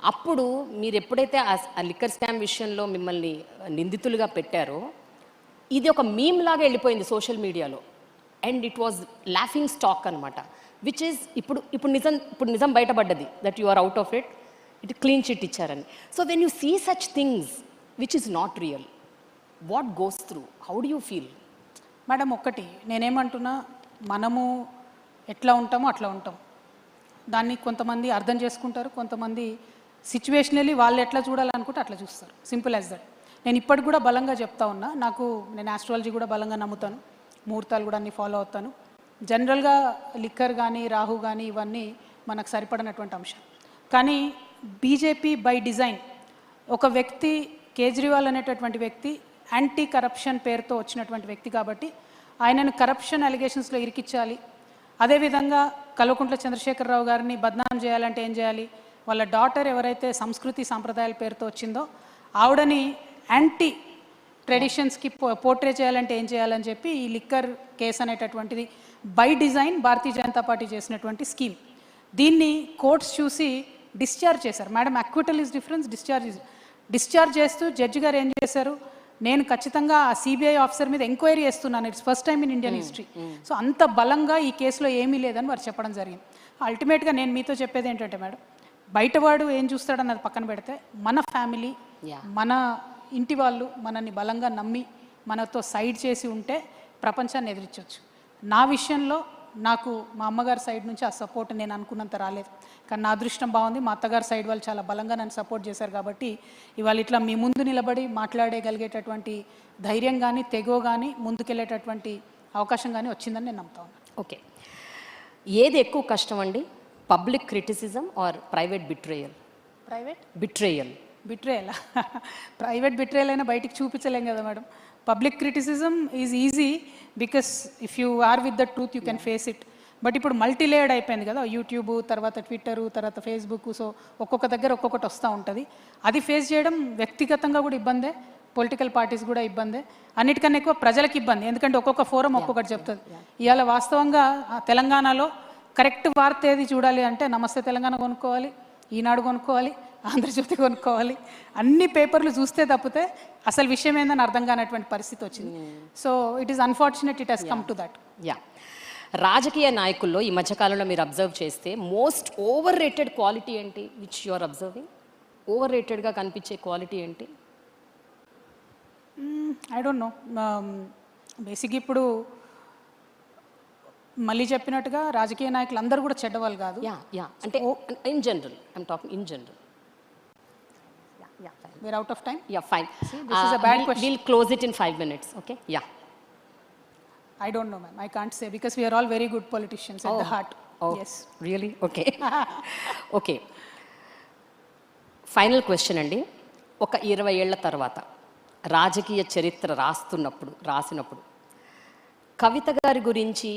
Speaker 2: అప్పుడు మీరు ఎప్పుడైతే ఆ లిక్కర్ స్కామ్ విషయంలో మిమ్మల్ని నిందితులుగా పెట్టారో, ఇది ఒక మీమ్ లాగా వెళ్ళిపోయింది సోషల్ మీడియాలో. And it was laughing stock అనమాట, విచ్ ఈజ్ ఇప్పుడు నిజం బయటపడ్డది that you are out of it, it clean chit ఇచ్చారని. So when you see such things which is not real, what goes through, how do you feel?
Speaker 1: Madam ఒక్కటి నేనేమంటున్నా, మనము ఎట్లా ఉంటామో అట్లా ఉంటాం. దాన్ని కొంతమంది అర్థం చేసుకుంటారు, కొంతమంది సిచ్యువేషనల్లీ వాళ్ళు ఎట్లా చూడాలనుకుంటే అట్లా చూస్తారు. Simple as that. నేను ఇప్పటికి కూడా బలంగా చెప్తా ఉన్నా, నేను ఆస్ట్రాలజీ కూడా బలంగా నమ్ముతాను, ముహూర్తాలు కూడా అన్నీ ఫాలో అవుతాను. జనరల్గా లిక్కర్ కానీ రాహు కానీ ఇవన్నీ మనకు సరిపడినటువంటి అంశం. కానీ బీజేపీ బై డిజైన్, ఒక వ్యక్తి కేజ్రీవాల్ అనేటటువంటి వ్యక్తి యాంటీ కరప్షన్ పేరుతో వచ్చినటువంటి వ్యక్తి కాబట్టి ఆయనను కరప్షన్ అలిగేషన్స్లో ఇరికించాలి. అదేవిధంగా కల్వకుంట్ల చంద్రశేఖరరావు గారిని బద్నాం చేయాలంటే ఏం చేయాలి, వాళ్ళ డాటర్ ఎవరైతే సంస్కృతి సాంప్రదాయాల పేరుతో వచ్చిందో ఆవిడని యాంటీ ట్రెడిషన్స్కి పోర్ట్రే చేయాలంటే ఏం చేయాలని చెప్పి ఈ లిక్కర్ కేసు అనేటటువంటిది by design Bharatiya Janata party చేసినటువంటి స్కీమ్. దీన్ని కోర్ట్స్ చూసి డిశ్చార్జ్ చేశారు. Madam acquittal is difference, discharge చేస్తూ జడ్జి గారు ఏం చేశారు, నేను ఖచ్చితంగా ఆ సిబిఐ ఆఫీసర్ మీద ఎంక్వైరీ చేస్తున్నాను, it's first time in Indian history. So అంత బలంగా ఈ కేసులో ఏమీ లేదని వారు చెప్పడం జరిగింది. అల్టిమేట్గా నేను మీతో చెప్పేది ఏంటంటే మేడం, బయటవాడు ఏం చూస్తాడన్నది పక్కన పెడితే మన ఫ్యామిలీ, మన ఇంటి వాళ్ళు మనల్ని బలంగా నమ్మి మనతో సైడ్ చేసి ఉంటే ప్రపంచాన్ని ఎదిరించవచ్చు. నా విషయంలో నాకు మా అమ్మగారి సైడ్ నుంచి ఆ సపోర్ట్ నేను అనుకున్నంత రాలేదు, కానీ నా అదృష్టం బాగుంది, మా అత్తగారి సైడ్ వాళ్ళు చాలా బలంగా నన్ను సపోర్ట్ చేశారు. కాబట్టి ఇవాళ ఇట్లా మీ ముందు నిలబడి మాట్లాడగలిగేటటువంటి ధైర్యం కానీ తెగో కానీ ముందుకెళ్ళేటటువంటి అవకాశం కానీ వచ్చిందని నేను నమ్ముతా ఉన్నాను.
Speaker 2: ఓకే, ఏది ఎక్కువ కష్టం అండి, public criticism or private betrayal? Betrayal
Speaker 1: private betrayal అయినా బయటికి చూపించలేం కదా madam. Public criticism is easy because if you are with the truth you can face it. But ఇప్పుడు మల్టీ లేయర్డ్ అయిపోయింది కదా, యూట్యూబ్ తర్వాత ట్విట్టరు తర్వాత ఫేస్బుక్, సో ఒక్కొక్క దగ్గర ఒక్కొక్కటి వస్తూ ఉంటుంది. అది ఫేస్ చేయడం వ్యక్తిగతంగా కూడా ఇబ్బందే, పొలిటికల్ పార్టీస్ కూడా ఇబ్బందే, అన్నిటికన్నా ఎక్కువ ప్రజలకు ఇబ్బంది. ఎందుకంటే ఒక్కొక్క ఫోరం ఒక్కొక్కటి చెప్తుంది. ఇవాళ వాస్తవంగా తెలంగాణలో కరెక్ట్ వార్త ఏది చూడాలి అంటే నమస్తే తెలంగాణ కొనుక్కోవాలి, ఈనాడు కొనుక్కోవాలి, ఆంధ్రజ్యోతి కొనుక్కోవాలి, అన్ని పేపర్లు చూస్తే తప్పితే అసలు విషయం ఏందని అర్థం కానటువంటి పరిస్థితి వచ్చింది. So it is unfortunate it has come to that.
Speaker 2: Yeah, రాజకీయ నాయకుల్లో ఈ మధ్యకాలంలో మీరు అబ్జర్వ్ చేస్తే మోస్ట్ ఓవర్ రేటెడ్ క్వాలిటీ ఏంటి which you are observing? Over రేటెడ్గా కనిపించే క్వాలిటీ ఏంటి?
Speaker 1: I don't know. బేసిక్గా ఇప్పుడు మళ్ళీ చెప్పినట్టుగా రాజకీయ నాయకులు అందరూ కూడా చెడ్డవాళ్ళు కాదు.
Speaker 2: అంటే in general, I'm talking in general.
Speaker 1: We're out of time.
Speaker 2: Yeah, fine.
Speaker 1: See, this is a bad question.
Speaker 2: We'll close it in 5 minutes. Okay. Yeah.
Speaker 1: I don't know, ma'am. I can't say because we are all very good politicians at the heart.
Speaker 2: Oh,
Speaker 1: yes.
Speaker 2: Really? Okay. Okay. Final question అండి. ఒక 20 ఏళ్ల తర్వాత రాజకీయ చరిత్ర రాసినప్పుడు కవిత గారి గురించి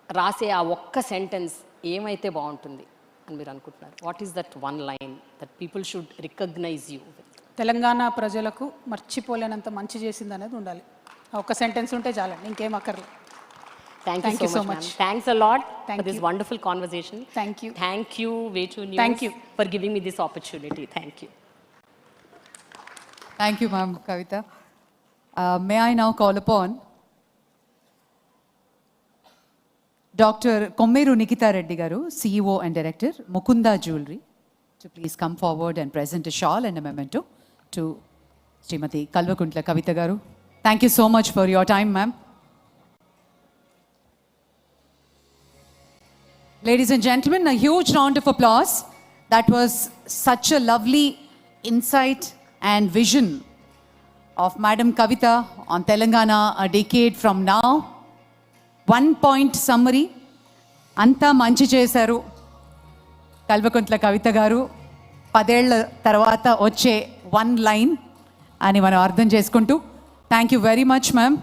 Speaker 2: రాసే ఆ ఒక్క సెంటెన్స్ ఏమైతే బాగుంటుంది అని మీరు అనుకుంటున్నారు? What is that one line that people should recognise you with?
Speaker 1: Telangana ప్రజలకు మర్చిపోలేనంత మంచి చేసింది అనేది ఉండాలి. ఒక్క సెంటెన్స్ ఉంటే చాలండి, ఇంకేం అక్కర్లేదు.
Speaker 2: Thank
Speaker 1: Thank
Speaker 2: you
Speaker 1: you
Speaker 2: so
Speaker 1: so
Speaker 2: much,
Speaker 1: much.
Speaker 2: ma'am. Thanks a lot
Speaker 1: Thank
Speaker 2: for this
Speaker 1: you.
Speaker 2: wonderful conversation.
Speaker 1: Thank you.
Speaker 2: Thank you, Way2 News,
Speaker 1: Thank you.
Speaker 2: for giving me this opportunity. Thank you.
Speaker 3: Thank you, ma'am, Kavita. May I now call upon Dr. Kommeru Nikita Reddy Garu, CEO and Director, Mukunda Jewelry, to please come forward and present a shawl and a memento to Srimati Kalvakuntla Kavita Garu. Thank you so much for your time, ma'am. Ladies and gentlemen, a huge round of applause. That was such a lovely insight and vision of Madam Kavita on Telangana a decade from now. 1 point summary. Anta manchi chesaru. Kalvakuntla Kavita garu 10 ఏళ్ల తర్వాత వచ్చే 1 line అని మనం అర్థం చేసుకుంటూ, thank you very much ma'am.